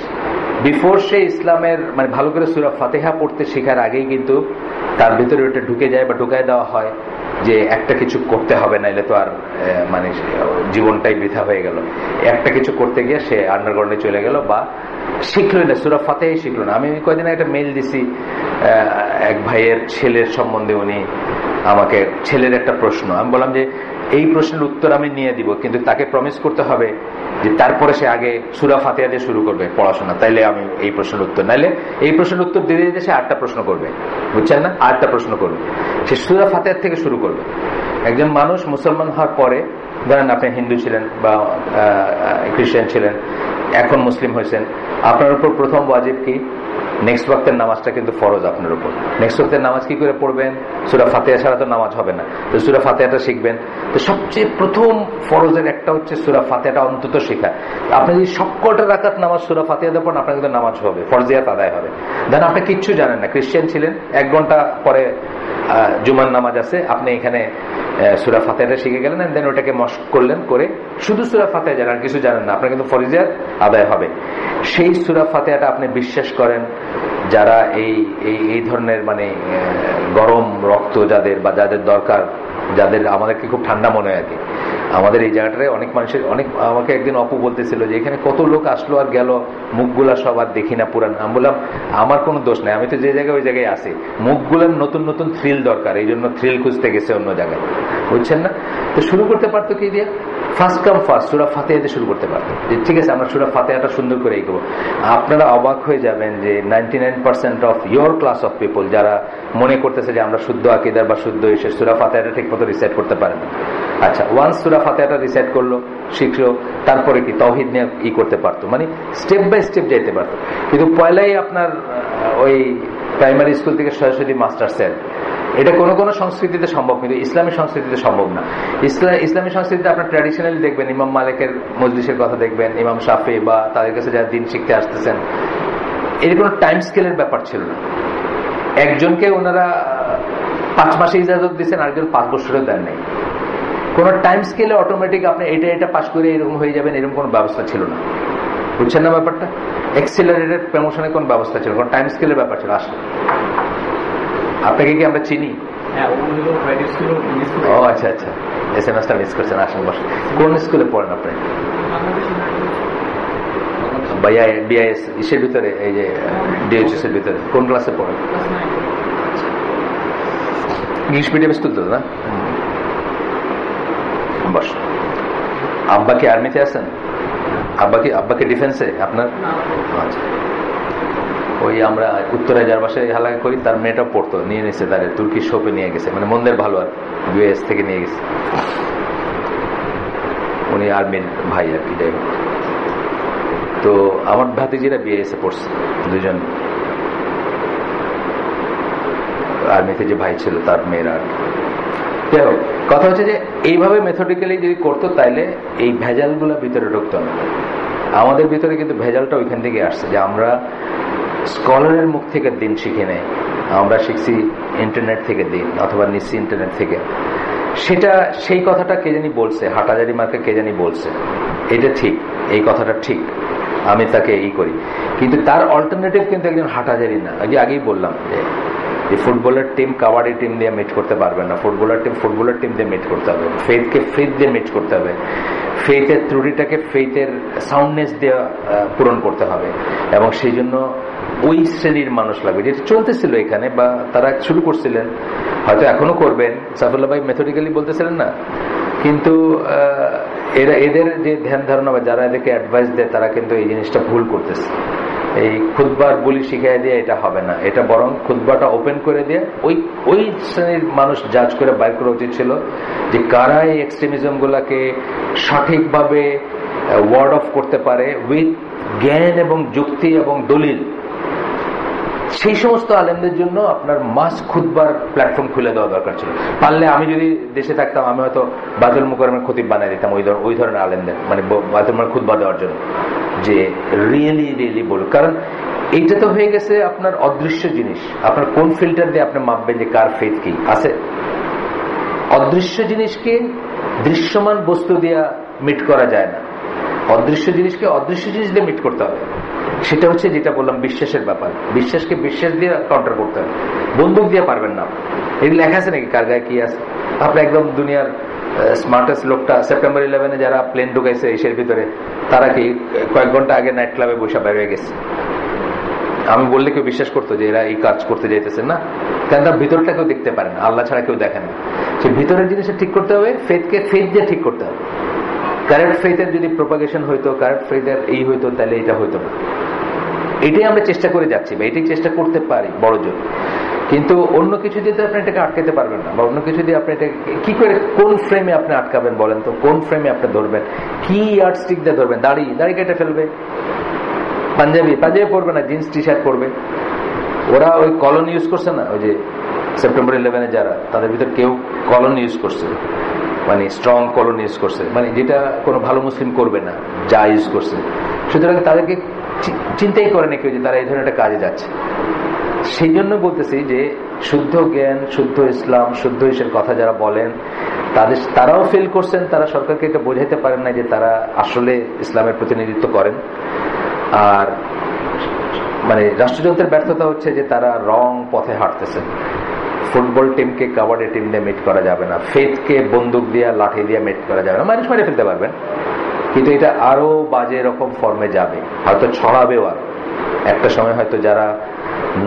বিফোর সে ইসলামের মানে ভালো করে সূরা ফাতিহা পড়তে শেখার আগেই কিন্তু তার ভিতরে ওটা ঢুকে যায় বা ঢুকায় দেওয়া হয় যে একটা কিছু করতে হবে, নাইলে তো আর মানে জীবনটাই বৃথা হয়ে গেল। একটা কিছু করতে গিয়ে সে আন্ডারগ্রাউন্ডে চলে গেল বা শিখলই না, সূরা ফাতিহাই শিখলো না। আমি কয়েকদিন একটা মেইল দিছি এক ভাইয়ের ছেলের সম্বন্ধে, উনি আমাকে ছেলের একটা প্রশ্ন, আমি বললাম যে এই প্রশ্নের উত্তর আমি নিয়ে দিব, কিন্তু তাকে প্রমিস করতে হবে যে তারপরে সে আগে সূরা ফাতিহা দিয়ে শুরু করবে পড়াশোনা, তাইলে আমি এই প্রশ্নের উত্তর, নাইলে এই প্রশ্নের উত্তর দিতে দিতে সে 8টা প্রশ্ন করবে, বুঝছেন না, 8টা প্রশ্ন করবে। সে সূরা ফাতিহা থেকে শুরু করবে। একজন মানুষ মুসলমান হওয়ার পরে, ধরেন আপনি হিন্দু ছিলেন বা খ্রিস্টান ছিলেন, এখন মুসলিম হয়েছেন, আপনার উপর প্রথম ওয়াজিব কি? নেক্সট ওয়াক্তের নামাজটা কিন্তু ফরজ আপনার উপর। নেক্সট ওয়াক্তের নামাজ কি করে পড়বেন? সূরা ফাতিহা ছাড়া তো নামাজ হবে না, তো সূরা ফাতিহাটা শিখবেন। তো সবচেয়ে প্রথম ফরজের একটা হচ্ছে সূরা ফাতিহাটা অন্তত শেখা। আপনি যদি সবকটা রাকাত নামাজ সূরা ফাতিহাতে পড়েন, আপনার কিন্তু নামাজ হবে, ফরজিয়াত আদায় হবে। দেন আপনি কিচ্ছু জানেন না, খ্রিস্টান ছিলেন, 1 ঘন্টা পরে জুমার নামাজ আছে, আপনি এখানে সূরা ফাতিহাটা শিখে গেলেন, দেন ওটাকে মস্ক করলেন, করে শুধু সূরা ফাতিহা জানেন, আর কিছু জানেন না, আপনার কিন্তু ফরজিয়াত আদায় হবে। সেই সূরা ফাতিহাটা আপনি বিশ্বাস করেন যারা এই ধরনের মানে গরম রক্ত যাদের বা যাদের দরকার, যাদের আমাদেরকে খুব ঠান্ডা মনে হয় আর কি, আমাদের এই জায়গাটায় অনেক মানুষের অনেক, আমাকে একদিন অপু বলতেছিল যে এখানে কত লোক আসলো আর গেল, মুখগুলা সব আর দেখি না পুরান। আমি বললাম আমার কোনো দোষ নাই, আমি তো যে জায়গায় ওই জায়গায় আসি, মুখগুলার নতুন নতুন থ্রিল দরকার, এই জন্য থ্রিল খুঁজতে গেছে অন্য জায়গায়, বুঝছেন না? তো শুরু করতে পারতো কি দিয়ে? ফার্স্ট কাম ফার্স্ট সূরা ফাতিহাতে শুরু করতে পারতো, যে ঠিক আছে আমরা সূরা ফাতিহাটা সুন্দর করে এগোবো। আপনারা অবাক হয়ে যাবেন যে 99% of your class of people যারা মনে করতেছে যে আমরা শুদ্ধ আকীদার বা শুদ্ধ এসে সূরা ফাতিহাটা ঠিক মতো রিসাইট করতে পারে না। আচ্ছা, ওয়ান্স সূরা ফাতিহাটা রিসাইট করলো, শিখলো, তারপরে কি তাওহীদ নিয়ে করতে পারতো, মানে স্টেপ বাই স্টেপ যাইতে পারতো। কিন্তু পয়লাই আপনার ওই প্রাইমারি স্কুল থেকে সরাসরি মাস্টার্সের, এটা কোনো কোনো সংস্কৃতিতে সম্ভব, কিন্তু ইসলামী সংস্কৃতিতে সম্ভব না। ইসলামী সংস্কৃতিতে আপনার ট্র্যাডিশনালি দেখবেন, ইমাম মালিকের মজলিসের কথা দেখবেন, ইমাম শাফি বা তাদের কাছে যারা দিন শিখতে আসতেছেন, এর কোনো টাইম স্কেলের ব্যাপার ছিল না। একজনকে ওনারা 5 মাসে ইজাজত দিচ্ছেন, আরেকজন 5 বছরেও দেন নাই। কোন টাইম স্কেলে অটোমেটিক আপনি এটা পাস করে এরকম হয়ে যাবেন, এরকম কোন ব্যবস্থা ছিল না, বুঝছেন না ব্যাপারটা? এক্সিলারেটেড প্রমোশনের কোন ব্যবস্থা ছিল, কোন টাইম স্কেলের ব্যাপার ছিল। আসলে আপনাকে কি আমরা চিনি? ও আচ্ছা আচ্ছা, এসএমএসটা মিস করছেন। আসেন বসেন। কোন স্কুলে পড়েন আপনি? বিআইএস ইসের ভিতরে, এই যে ডিএইচএস এর ভিতরে কোন ক্লাসে পড়েন? ইংলিশ মিডিয়াম স্কুল তো না? বস। আব্বা কি আর্মিতে আছেন? আব্বাকে ডিফেন্সে আপনার? আচ্ছা, ওই আমরা উত্তরায় যার বাসায় হালাকা করি, তার মেয়েটা পড়তো, নিয়ে নিচ্ছে, তার তুর্কি শপে নিয়ে গেছে, মানে মন্দের ভালো আর ইউএস থেকে নিয়ে গেছে, উনি আর্মির ভাই আর কি। যাই হোক, তো আমার ভাতিজিরা বিএসএ পড়ছে, 2জন আর্মিতে যে ভাই ছিল তার মেয়েরা। যাই হোক, কথা হচ্ছে যে এইভাবে মেথডিক্যালি যদি করতো তাইলে এই ভেজালগুলো ভিতরে ঢুকতো না। আমাদের ভিতরে কিন্তু ভেজালটা ওইখান থেকে আসছে, যে আমরা স্কলারের মুখ থেকে দিন শিখে নেই, আমরা শিখছি ইন্টারনেট থেকে দিন, অথবা নিচ্ছি ইন্টারনেট থেকে। সেই কথাটা কে জানি বলছে, হাটাজারি মার্কে কে জানি বলছে, এটা ঠিক, এই কথাটা ঠিক, আমি তাকে করি, কিন্তু তার অল্টারনেটিভ কিন্তু একজন হাটাজারি না। আগেই বললাম যে ফুটবলের টিম কাবাডি টিম দিয়ে মিট করতে পারবে না, ফুটবলের টিম দিয়ে মিট করতে হবে, ফেথকে ফেথ দিয়ে মিট করতে হবে, ফেথের ত্রুটিটাকে ফেথের সাউন্ডনেস দিয়ে পূরণ করতে হবে, এবং সেই জন্য ওই শ্রেণীর মানুষ লাগবে, যেটা চলতেছিল এখানে, বা তারা শুরু করছিলেন, হয়তো এখনো করবেন। সাইফুল্লাহ ভাই মেথডিক্যালি বলতেছিলেন না, কিন্তু এদের যে ধ্যান ধারণা বা যারা এদেরকে অ্যাডভাইস দেয়, তারা কিন্তু এই জিনিসটা ভুল করতেছে। এই খুতবার বলি শিখাই দিয়ে এটা হবে না, এটা বরং খুতবাটা ওপেন করে দিয়ে ওই শ্রেণীর মানুষ জাজ করে বাইর করা উচিত ছিল যে কারা এই এক্সট্রিমিজম গুলাকে সঠিকভাবে ওয়ার্ড অফ করতে পারে উইথ জ্ঞান এবং যুক্তি এবং দলিল, সেই সমস্ত আলেমদের জন্য আপনার মাস খুতবার প্ল্যাটফর্ম খুলে দেওয়া দরকার ছিল। পারলে আমি যদি দেশে থাকতাম আমি হয়তো বায়তুল মুকাররমের খতিব বানিয়ে দিতাম ওই ধরনের আলেমদের, মানে বায়তুল মুকাররমের খুতবা দেওয়ার জন্য, যে রিয়েলি বলুক। কারণ এইটা তো হয়ে গেছে আপনার অদৃশ্য জিনিস। আপনার কোন ফিল্টার দিয়ে আপনি মাপবেন যে কার ফেথ কি আছে? অদৃশ্য জিনিসকে দৃশ্যমান বস্তু দিয়ে মিট করা যায় না, অদৃশ্য জিনিসকে অদৃশ্য জিনিস দিয়ে মিট করতে হবে। সেটা হচ্ছে যেটা বললাম বিশ্বাসের ব্যাপার। বিশ্বাসকে বিশ্বাস দিয়ে কাউন্টার করতে হবে, বন্দুক দিয়ে পারবেন না। এই লেখা আছে নাকি কার গায়ে কি আছে? আপনি একদম দুনিয়ার স্মার্টেস্ট লোকটা সেপ্টেম্বর 11 যারা প্লেন ঢুকাইছে এশিয়ার ভিতরে, তারা কি কয়েক ঘন্টা আগে নাইট ক্লাবে বসে বের হয়ে গেছে? আমি বললে কেউ বিশ্বাস করতো যে এরা এই কাজ করতে যাইতেছে না? কারণ তার ভিতরটা কেউ দেখতে পারে না, আল্লাহ ছাড়া কেউ দেখে না। সে ভিতরের জিনিসটা ঠিক করতে হবে, ফেথকে ফেথ দিয়ে ঠিক করতে হবে। কারেক্ট ফেথের যদি প্রোপাগেশন হইতো, কারেক্ট ফেথের এই হইতো, তাহলে এটা হইতো না। এটাই আমরা চেষ্টা করে যাচ্ছি, বা এটাই চেষ্টা করতে পারি বড় জোর। কিন্তু অন্য কিছু দিয়ে আপনি এটাকে আটকাতে পারবেন না, বা অন্য কিছু দিয়ে আপনি এটা কি করে, কোন ফ্রেমে আপনি আটকাবেন বলেন তো? কোন ফ্রেমে আপনি ধরবেন? কি ইয়ার্ডস্টিক দিয়ে ধরবেন? দাড়ি কেটে ফেলবে, পাঞ্জাবি পরবে না, জিন্স টি শার্ট পরবে। ওরা ওই কলন ইউজ করছে না, ওই যে সেপ্টেম্বর 11 যারা, তাদের ভিতর কেউ কলন ইউজ করছে, মানে স্ট্রং কলন ইউজ করছে, মানে যেটা কোনো ভালো মুসলিম করবে না, যা ইউজ করছে। সুতরাং তাদেরকে চিন্তাই করে না কেউ যে তারা এই ধরনের একটা কাজে যাচ্ছে। সেই জন্য বলতেছি যে শুদ্ধ জ্ঞান, শুদ্ধ ইসলাম, শুদ্ধ ইসের কথা যারা বলেন, তারাও ফিল করছেন, তারা সরকারকে এটা বোঝাইতে পারেন না যে তারা আসলে ইসলামের প্রতিনিধিত্ব করেন। আর মানে রাষ্ট্রযন্ত্রের ব্যর্থতা হচ্ছে যে তারা রং পথে হাঁটতেছে। ফুটবল টিমকে কাবাডি টিম দিয়ে মিট করা যাবে না, ফেথকে বন্দুক দিয়ে লাঠি দিয়ে মিট করা যাবে না। মানুষ মেরে ফেলতে পারবেন, কিন্তু এটা আরো বাজে রকম ফর্মে যাবে, হয়তো ছড়াবেও। আর একটা সময় হয়তো যারা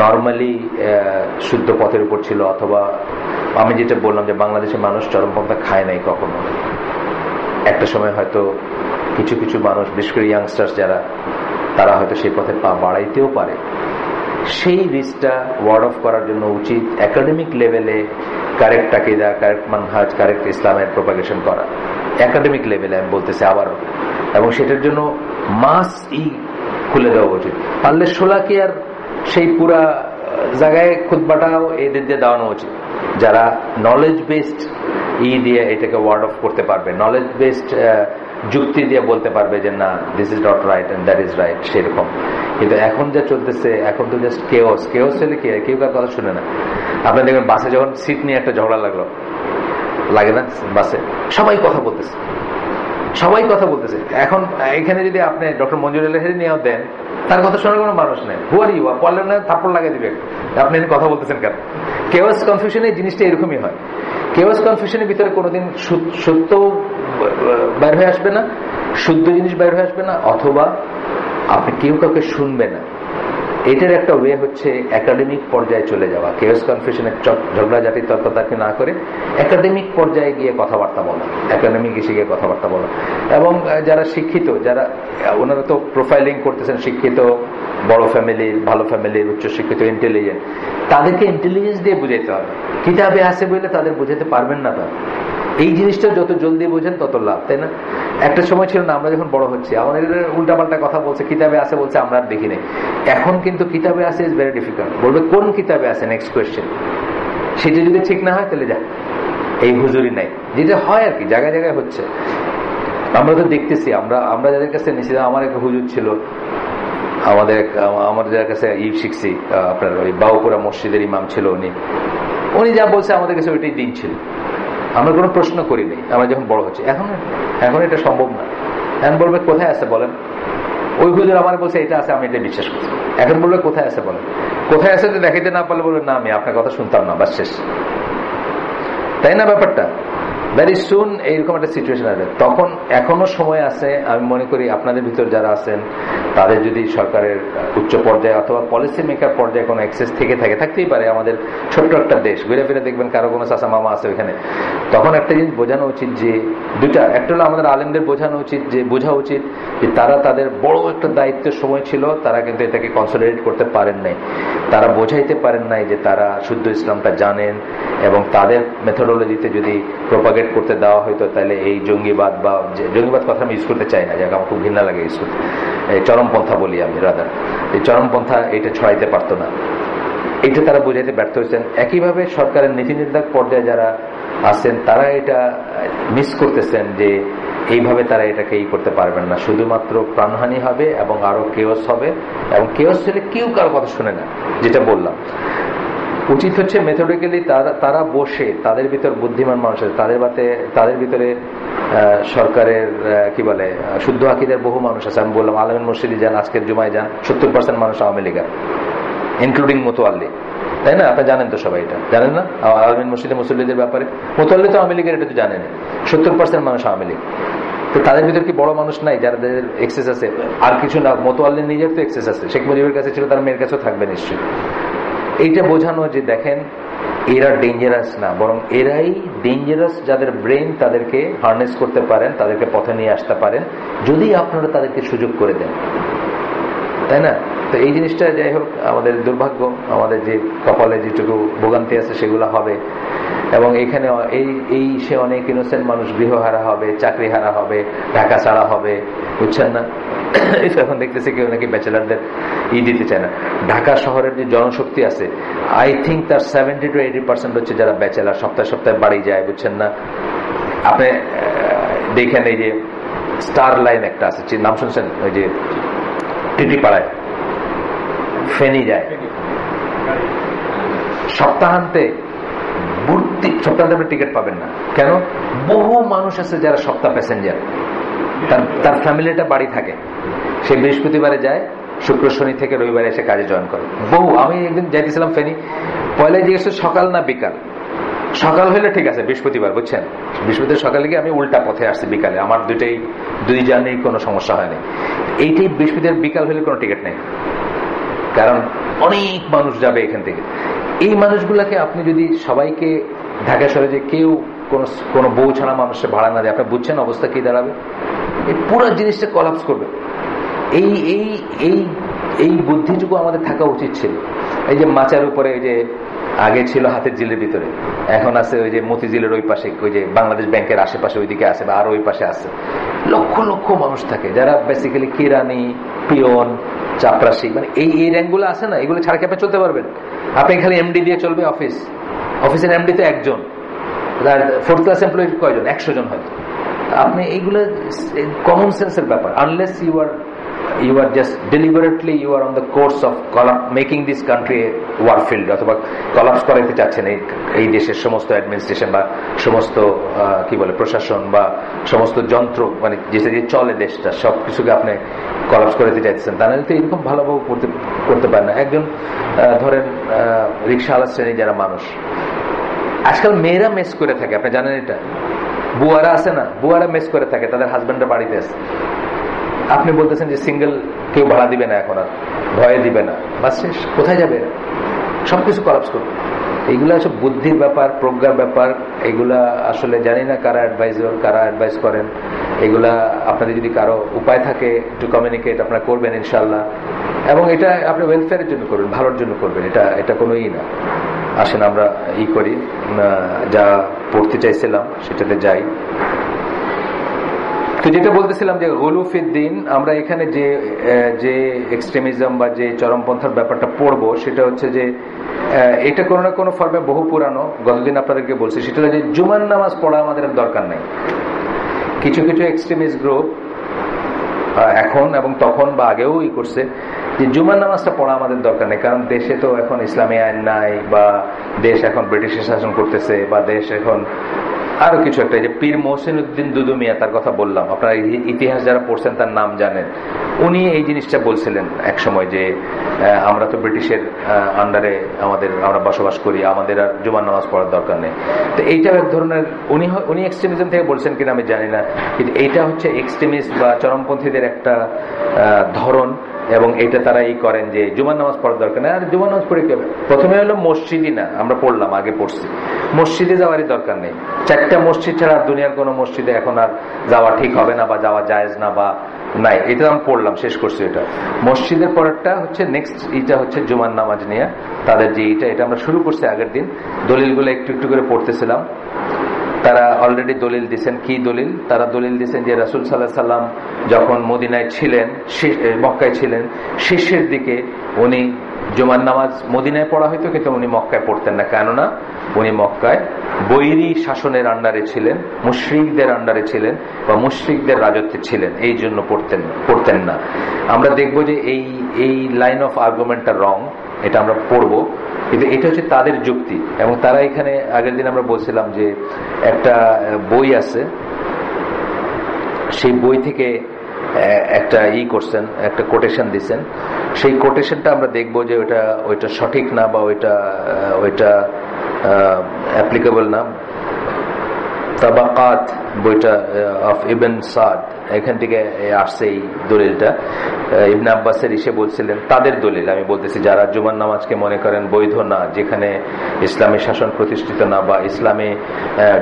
নর্মালি শুদ্ধ পথের উপর ছিল, অথবা আমি যেটা বললাম যে বাংলাদেশের মানুষ চরমপন্থা খায় নাই কখনো, একটা সময় হয়তো কিছু মানুষ, বিশেষ করে ইয়াংস্টার্স যারা, তারা হয়তো সেই পথে পা বাড়াইতেও পারে। সেই রিস্কটা ওয়ার্ড অফ করার জন্য উচিত একাডেমিক লেভেলে কারেক্ট তাকিদা, কারেক্ট মানহাজ, কারেক্ট ইসলামের প্রোপাগেশন করা, একাডেমিক লেভেলে আমি বলতেছি আবারও। এবং সেটার জন্য মাস খুলে দেওয়া উচিত। পারলে শোলাকিয়ার সেই পুরা জায়গায় খুতবাটাও এদের দিয়ে দেওয়ানো উচিত, যারা নলেজ বেসড দিয়ে এটাকে ওয়ার্ড অফ করতে পারবে, নলেজ বেসড যুক্তি দিয়ে বলতে পারবে যে না, this is not right and that is right, সেরকম। কিন্তু এখন যা চলতেছে, এখন তো জাস্ট কেওস হলে কি, কেউ কার কথা শুনে না। আপনি দেখবেন বাসে যখন সিট নিয়ে একটা ঝগড়া লাগে না, বাসে সবাই কথা বলতেছে। এখন এখানে যদি আপনি ডক্টর মঞ্জুর আলহেরি নিয়েও দেন, তার কথা শোনার কোনো মানুষ নেই। হুয়ারি বললেন না, থাপ্পড় লাগিয়ে দিবে, আপনি কথা বলতেছেন কেন? কেওস কনফিউশনে জিনিসটা এরকমই হয়। কেওস কনফিউশনের ভিতরে কোনোদিন সত্য বের হয়ে আসবে না, শুদ্ধ জিনিস বের হয়ে আসবে না, অথবা আপনি কেউ কাউকে শুনবে না। এটার একটা ওয়ে হচ্ছে একাডেমিক পর্যায়ে চলে যাওয়া, কেওস কনফিউশনের ঝগড়াঝাটি তর্কতার্কি না করে একাডেমিক পর্যায়ে গিয়ে কথাবার্তা বলা, একাডেমিক এসে গিয়ে কথাবার্তা বলা। এবং যারা শিক্ষিত, যারা ওনারা তো প্রোফাইলিং করতেছেন, শিক্ষিত, বড় ফ্যামিলির, ভালো ফ্যামিলির, উচ্চশিক্ষিত, ইন্টেলিজেন্ট, তাদেরকে ইন্টেলিজেন্স দিয়ে বুঝাইতে হবে। কিতাবে আছে বলে তাদের বুঝাতে পারবেন না। তার এই জিনিসটা যত জলদি বোঝেন তত লাভ, তাই না? একটা সময় ছিল না, আমরা যখন বড় হচ্ছি আমাদের উল্টাপাল্টা কথা বলছে, কিতাবে আছে বলছে, আমরা আর দেখি নাই। এখন কিন্তু কিতাবে আছে ইজ ভেরি ডিফিকাল্ট। বলবে কোন কিতাবে আছে, নেক্সট কোয়েশ্চেন। সেটা যদি ঠিক না হয় তাহলে যা, এই হুজুরি নাই, যেটা হয় আর কি, জায়গায় জায়গায় হচ্ছে। আমরা তো দেখতেছি, আমরা যাদের কাছে নিয়েছি, আমার একটা হুজুর ছিল, আমাদের যার কাছে শিখছি, আপনার ওই বাউপুরা মসজিদের ইমাম ছিল, উনি যা বলছে আমাদের কাছে ওইটাই দিন ছিল। আমরা কোনো প্রশ্ন করিনি। আমরা যখন বড় হচ্ছে, এখন এটা সম্ভব না। এখন বলবে কোথায় আছে বলেন, ওই হুজুর আমার বলছে এটা আছে, আমি এটা বিশ্বাস করছি। এখন বলবে কোথায় আছে বলেন, কোথায় আছে তো দেখাইতে না পারলে বলবে না, আমি আপনার কথা শুনতাম না, বাস শেষ। তাই না ব্যাপারটা? ভেরি সুন এইরকম একটা সিচুয়েশন আসবে। তখন এখনো সময় আছে। আমি মনে করি আপনাদের ভিতর যারা আছেন, তাদের যদি সরকারের উচ্চ পর্যায়ে অথবা পলিসি মেকার পর্যায়ে কোনো অ্যাক্সেস থাকতেই পারে। আমাদের ছোট্ট একটা দেশ, ঘুরে ফিরে দেখবেন কারো কোনো চাচা মামা আছে ওইখানে। তখন একটা জিনিস বোঝানো উচিত যে দুটা, একটা হলো আমাদের আলেমদের বোঝা উচিত যে তারা তাদের বড় একটা দায়িত্বের সময় ছিল, তারা কিন্তু এটাকে কনসলিডেট করতে পারেন নাই, তারা বোঝাইতে পারেন নাই যে তারা শুদ্ধ ইসলামটা জানেন, এবং তাদের মেথোডোলজিতে যদি প্রোপাগেট অপারেট করতে দেওয়া হয়তো তাহলে এই জঙ্গিবাদ বা জঙ্গিবাদ কথা আমি ইউজ করতে চাই না, যাকে আমার খুব ঘৃণা লাগে ইউজ করতে, এই চরমপন্থা বলি আমি রাদার, এই চরমপন্থা এটা ছড়াইতে পারতো না। এটা তারা বোঝাইতে ব্যর্থ হয়েছেন। একইভাবে সরকারের নীতি নির্ধারক পর্যায়ে যারা আছেন তারা এটা মিস করতেছেন যে এইভাবে তারা এটাকে করতে পারবেন না, শুধুমাত্র প্রাণহানি হবে এবং আরো কেওস হবে, এবং কেওস হলে কেউ কারো কথা শুনে না। যেটা বললাম, উচিত হচ্ছে মেথডিক্যালি তারা বসে, তাদের ভিতর বুদ্ধিমান মানুষ আছে, তাদের ভিতরে সরকারের কি বলে শুদ্ধ আকীদার বহু মানুষ আছে। আমি বললাম আলমিন মসজিদে যান, আজকের জুমায় যান, 70% মানুষ আওয়ামী লীগের, ইনক্লুডিং মোতোয়াল্লি, তাই না? আপনি জানেন তো, সবাই এটা জানেন না? আলমিন মসজিদে মুসল্লিদের ব্যাপারে মোতোয়াল্লি তো আওয়ামী লীগের, এটা তো জানেন। 70% মানুষ আওয়ামী লীগ। তো তাদের ভিতর কি বড় মানুষ নাই যাদের এক্সেস আছে? আর কিছু না, মোতোয়াল্লি নিজের তো এক্সেস আছে, শেখ মুজিবের কাছে ছিল, তার মেয়ের কাছেও থাকবে নিশ্চয়ই। এইটা বোঝানো যে দেখেন এরা ডেঞ্জারাস না, বরং এরাই ডেঞ্জারাস যাদের ব্রেন তাদেরকে হার্নেস করতে পারেন, তাদেরকে পথে নিয়ে আসতে পারেন যদি আপনারা তাদেরকে সুযোগ করে দেন, তাই না? তো এই জিনিসটা যাই হোক, আমাদের দুর্ভাগ্য, আমাদের যে কপালে যেটুকু ভোগান্তি আছে সেগুলো হবে, এবং এখানে এই সে অনেক ইনোসেন্ট মানুষ গৃহহারা হবে, চাকরি হারা হবে, ঢাকা ছাড়া হবে, বুঝছেন না? এখন দেখতেছি কেউ নাকি ব্যাচেলারদের দিতে চায় না। ঢাকা শহরের যে জনশক্তি আছে, আই থিঙ্ক তার 70 to 80% হচ্ছে যারা ব্যাচেলার, সপ্তাহে সপ্তাহে বাড়ি যায়, বুঝছেন না? আপনি দেখেন এই যে স্টার লাইন একটা আছে, নাম শুনছেন? ওই যে টিটি পাড়ায় ফেনি যায় সপ্তাহান্তে, আপনি টিকিট পাবেন না। কেন? বহু মানুষ আছে যারা সপ্তাহ প্যাসেঞ্জার, তার ফ্যামিলিটা বাড়ি থাকে, সে বৃহস্পতিবারে যায়, শুক্র শনি থেকে রবিবারে এসে কাজে জয়েন করে। বহু, আমি একদিন যাইতেছিলাম ফেনি, পয়লা জিজ্ঞেস সকাল না বিকাল, সকাল হইলে ঠিক আছে, বৃহস্পতিবার, বুঝছেন, বৃহস্পতিবার সকালে গিয়ে আমি উল্টা পথে আসছি বিকালে, আমার দুই জার্নির কোনো সমস্যা হয়নি। এইটাই বৃহস্পতিবার বিকাল হইলে কোনো টিকিট নেই, কারণ অনেক মানুষ যাবে এখান থেকে। এই মানুষগুলাকে আপনি যদি সবাইকে ঢাকা শহরে যে কেউ কোনো বউ ছাড়া মানুষের ভাড়া না দেয়, আপনি বুঝছেন অবস্থা কি দাঁড়াবে? এই পুরো জিনিসটা কলাপস করবে। এই বুদ্ধিটুকু আমাদের থাকা উচিত ছিল। এই যে মাচার উপরে, ওই যে আগে ছিল হাতের জিলের ভিতরে, এখন আছে ওই যে মতিঝিলের ওই পাশে, ওই যে বাংলাদেশ ব্যাংকের আশেপাশে ওইদিকে আছে, বা আর ওই পাশে আছে, লক্ষ লক্ষ মানুষ থাকে যারা বেসিক্যালি কেরানি, পিয়ন, চাপরাশি, মানে এই র্যাঙ্কগুলো আছে না, এগুলো ছাড়া কি আপনি চলতে পারবেন? আপনি খালি এমডি দিয়ে চলবে অফিসের এমডি তো একজন, ফোর্থ ক্লাস এমপ্লয়ি কয়জন? 100 জন হয়তো। আপনি এইগুলো কমন সেন্সের ব্যাপার। Unless you are just deliberately you are on the course of making this country a war field, অথবা কলাপস করাইতে চাচ্ছেন এই দেশের সমস্ত অ্যাডমিনিস্ট্রেশন বা সমস্ত কি বলে প্রশাসন বা সমস্ত যন্ত্র, মানে যেটা দিয়ে চলে দেশটা, সবকিছুকে আপনি কলাপস করাইতে চাইছেন, তাহলে তো এরকম ভালোভাবে করতে পারেন না। একজন ধরেন রিক্সাওয়ালা শ্রেণী যারা মানুষ, আজকাল মেয়েরা মেস করে থাকে, আপনি জানেন এটা? বুয়ারা আছে না, বুয়ারা মেস করে থাকে, তাদের হাজবেন্ডরা বাড়িতে আছে। আপনি বলতেছেন যে সিঙ্গেল কেউ ভাড়া দিবে না, এখন আর ভয়ে দিবে না, বাস শেষ। কোথায় যাবে? সবকিছু কলাপস করবে। এইগুলা সব বুদ্ধির ব্যাপার, প্রজ্ঞার ব্যাপার। এগুলা আসলে জানি না কারা অ্যাডভাইস করেন। এগুলা আপনাদের যদি কারো উপায় থাকে একটু কমিউনিকেট আপনারা করবেন ইনশাল্লাহ, এবং এটা আপনি ওয়েলফেয়ারের জন্য করবেন, ভালোর জন্য করবেন, এটা কোনো না। আসেন আমরা করি, যা পড়তে চাইছিলাম সেটাতে যাই। তো যেটা বলতেছিলাম যে গুলুফিদ্দিন, আমরা এখানে যে এক্সট্রিমিজম বা যে চরমপন্থার ব্যাপারটা পড়বো, সেটা হচ্ছে যে এটা কোনো না কোনো ফর্মে বহু পুরানো। গতদিন আপনাদেরকে বলছি, সেটা যে জুমার নামাজ পড়া আমাদের দরকার নেই। কিছু কিছু এক্সট্রিমিস্ট গ্রুপ এখন এবং তখন বা আগেও করছে যে জুমার নামাজটা পড়া আমাদের দরকার নেই, কারণ দেশে তো এখন ইসলামী আইন নাই, বা দেশ এখন ব্রিটিশের শাসন করতেছে, বা দেশ এখন আরো কিছু একটা। যে পীর মহসিন উদ্দিন দুদু মিয়া, তার কথা বললাম, আপনারা ইতিহাস যারা পড়ছেন তার নাম জানেন। উনি এই জিনিসটা বলছিলেন এক সময় যে আমরা তো ব্রিটিশের আন্ডারে আমরা বসবাস করি, আমাদের আর জুমার নামাজ পড়ার দরকার নেই। তো এইটাও এক ধরনের, উনি এক্সট্রিমিজম থেকে বলছেন কিনা আমি জানি না, কিন্তু এইটা হচ্ছে এক্সট্রিমিস্ট বা চরমপন্থীদের একটা ধরন। এবং এটা তারা করেন যে জুমার নামাজ পড়ার দরকার নেই। আর জুমার নামাজ পড়ে কি হবে? প্রথমে হলো মসজিদই না, আমরা পড়লাম, আগে পড়ছি, মসজিদে যাওয়ারই দরকার নেই। 4টা মসজিদ ছাড়া দুনিয়ার কোনো মসজিদে এখন আর যাওয়া ঠিক হবে না, বা যাওয়া জায়েজ না, বা নাই। এটা আমি পড়লাম, শেষ করছি। এটা মসজিদের পরেরটা হচ্ছে নেক্সট, এটা হচ্ছে জুমার নামাজ নিয়ে তাদের যে এটা আমরা শুরু করছি আগের দিন, দলিলগুলো একটু একটু করে পড়তেছিলাম। তারা অলরেডি দলিল দিচ্ছেন। কি দলিল? তারা দলিল দিচ্ছেন যে রাসূল সাল্লাল্লাহু আলাইহি সাল্লাম যখন মদিনায় ছিলেন, মক্কায় ছিলেন, শেষের দিকে উনি জুমার নামাজ মদিনায় পড়া হইতো, কিন্তু উনি মক্কায় পড়তেন না। কেননা উনি মক্কায় বৈরী শাসনের আন্ডারে ছিলেন, মুশরিকদের আন্ডারে ছিলেন বা মুশরিকদের রাজত্বে ছিলেন, এই জন্য পড়তেন না। আমরা দেখবো যে এই লাইন অফ আর্গুমেন্টটা রং, এটা আমরা পড়বো, কিন্তু এটা হচ্ছে তাদের যুক্তি। এবং তারা এখানে আগের দিন আমরা বলছিলাম যে একটা বই আছে, সেই বই থেকে একটা করছেন, একটা কোটেশন দিচ্ছেন। সেই কোটেশনটা আমরা দেখবো যে ওইটা সঠিক না বা ওইটা অ্যাপ্লিকেবল না। তাবাকাত বইটা অফ ইবন সাদ, এখান থেকে আসছে এই দলিলটা। ইবনে আব্বাসের বলছিলেন তাদের দলিল, আমি বলতেছি যারা জুমার নামাজকে মনে করেন বৈধ না, যেখানে ইসলামী শাসন প্রতিষ্ঠিত না, বা ইসলামে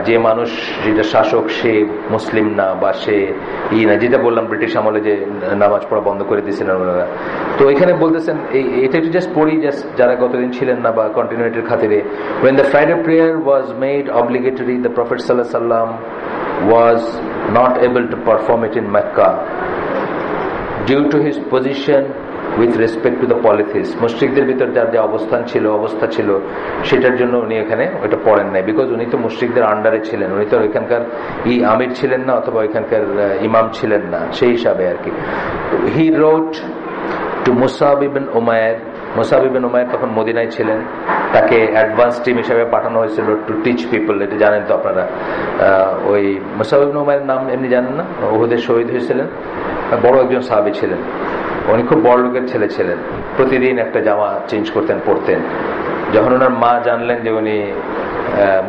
যে মানুষ যেটা শাসক সে মুসলিম না, বা সে না, যেটা বললাম ব্রিটিশ আমলে যে নামাজ পড়া বন্ধ করে দিয়েছিলেন ওনারা। তো এখানে বলতেছেন এটা একটু জাস্ট পড়ি, জাস্ট যারা গতদিন ছিলেন না বা কন্টিনিউটির খাতিরে। when the Friday prayer was made obligatory, the Prophet sallallahu alaihi wasallam was not able to perform it in Mecca due to his position with respect to the polytheists. মুশরিকদের ভিতর যার যে অবস্থা ছিল সেটার জন্য উনি এখানে ওইটা পড়েন নাই, বিকজ উনি তো মুশরিকদের আন্ডারে ছিলেন, উনি তো ওইখানকার আমির ছিলেন না, অথবা ওইখানকার ইমাম ছিলেন না, সেই হিসাবে আর কি। হি রোট টু মুসাব ইবনে উমাইর। মুসাব ইবনে উমাইর তখন মদিনায় ছিলেন, তাকে অ্যাডভান্স টিম হিসেবে পাঠানো হয়েছিল টু টিচ পিপল। এটা জানেন তো আপনারা। ওই মুসাব ইবনে উমাইরের নাম এমনি জানেন না? উহুদে শহীদ হয়েছিলেন, বড় একজন সাহাবী ছিলেন, উনি খুব বড় লোকের ছেলে ছিলেন, প্রতিদিন একটা জামা চেঞ্জ করতেন, পড়তেন। যখন ওনার মা জানলেন যে উনি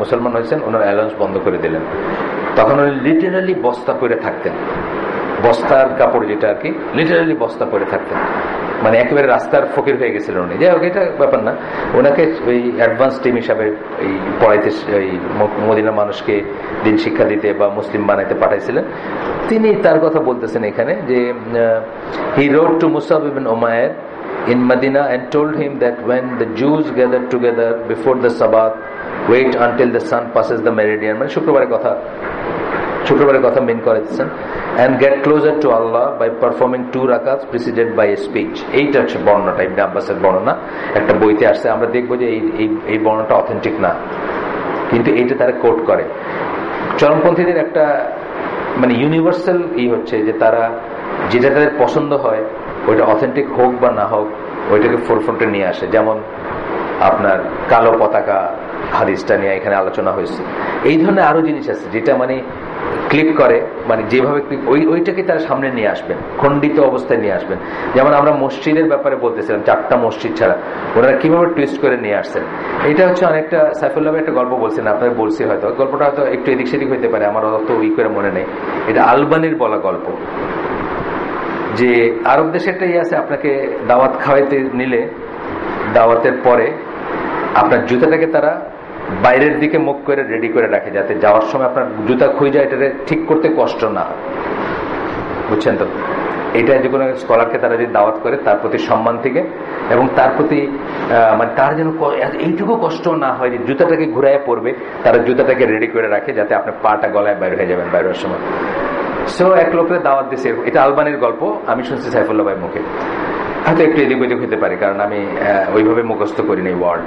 মুসলমান হয়েছেন, ওনার অ্যালাউন্স বন্ধ করে দিলেন। তখন উনি লিটারালি বস্তা পরে থাকতেন, বস্তার কাপড় যেটা আর কি, লিটারালি বস্তা পরে থাকতেন, মানে একেবারে রাস্তার ফকির হয়ে গেছিলেন উনি। যাই হোক, এটা ব্যাপার না। ওনাকে ওই অ্যাডভান্স টিম হিসাবে এই পড়াইতে, এই মদিনার মানুষকে দিন শিক্ষা দিতে বা মুসলিম বানাইতে পাঠাইছিলেন। তিনি তার কথা বলতেছেন এখানে যে he rode to Musab ibn Umair in Medina and told him that when the Jews gathered together before the Sabbath, wait until the sun passes the meridian, মানে শুক্রবারের কথা মেন করেছেন, and get closer to Allah by performing 2 rakats preceded by a speech. এইটা হচ্ছে বর্ণনাটা, ইবনে আব্বাসের বর্ণনা, একটা বইতে আসছে। আমরা দেখবো যে এই বর্ণনাটা অথেন্টিক না, কিন্তু এইটা তারা কোট করে। চরমপন্থীদের একটা মানে ইউনিভার্সাল হচ্ছে যে তারা যেটা তাদের পছন্দ হয়, ওইটা অথেন্টিক হোক বা না হোক, ওইটাকে ফোরফ্রন্টে নিয়ে আসে। যেমন আপনার কালো পতাকা হাদিসটা নিয়ে এখানে আলোচনা হয়েছে। এই ধরনের আরো জিনিস আছে যেটা মানে ক্লিক করে, মানে যেভাবে ওইটাকে তারা সামনে নিয়ে আসবেন, খণ্ডিত অবস্থায় নিয়ে আসবেন। যেমন আমরা মসজিদের ব্যাপারে বলতেছিলাম, 4টা মসজিদ ছাড়া ওনারা কিভাবে টুইস্ট করে নিয়ে আসছেন। এটা হচ্ছে অনেকটা সাইফুল্লাহ একটা গল্প বলছেন, আপনাদের বলছি, হয়তো গল্পটা হয়তো একটু এদিক সেদিক হইতে পারে, আমার অত করে মনে নেই। এটা আলবানির বলা গল্প, যে আরব দেশে একটা আছে, আপনাকে দাওয়াত খাওয়াইতে নিলে দাওয়াতের পরে আপনার জুতাটাকে তারা বাইরের দিকে মুখ করে রেডি করে রাখে, যাতে যাওয়ার সময় আপনার জুতা খুঁজে এটা ঠিক করতে কষ্ট না হয়, বুঝছেন তো? এটা যে কোনো স্কলারকে তারা যদি দাওয়াত করে তার প্রতি সম্মান থেকে, এবং তার প্রতি মানে তার যেন এইটুকু কষ্ট না হয় যে জুতাটাকে ঘুরাইয়া পড়বে, তারা জুতাটাকে রেডি করে রাখে যাতে আপনার পাটা গলায় বাইরে হয়ে যাবেন বাইরের সময়। সো এক লোকের দাওয়াত দিছে, এটা আলবানির গল্প, আমি শুনছি সাইফুল্লাহ ভাই মুখে, হয়তো একটু এদিক ওদিক হতে পারে কারণ আমি ওইভাবে মুখস্থ করিনি ওয়ার্ড।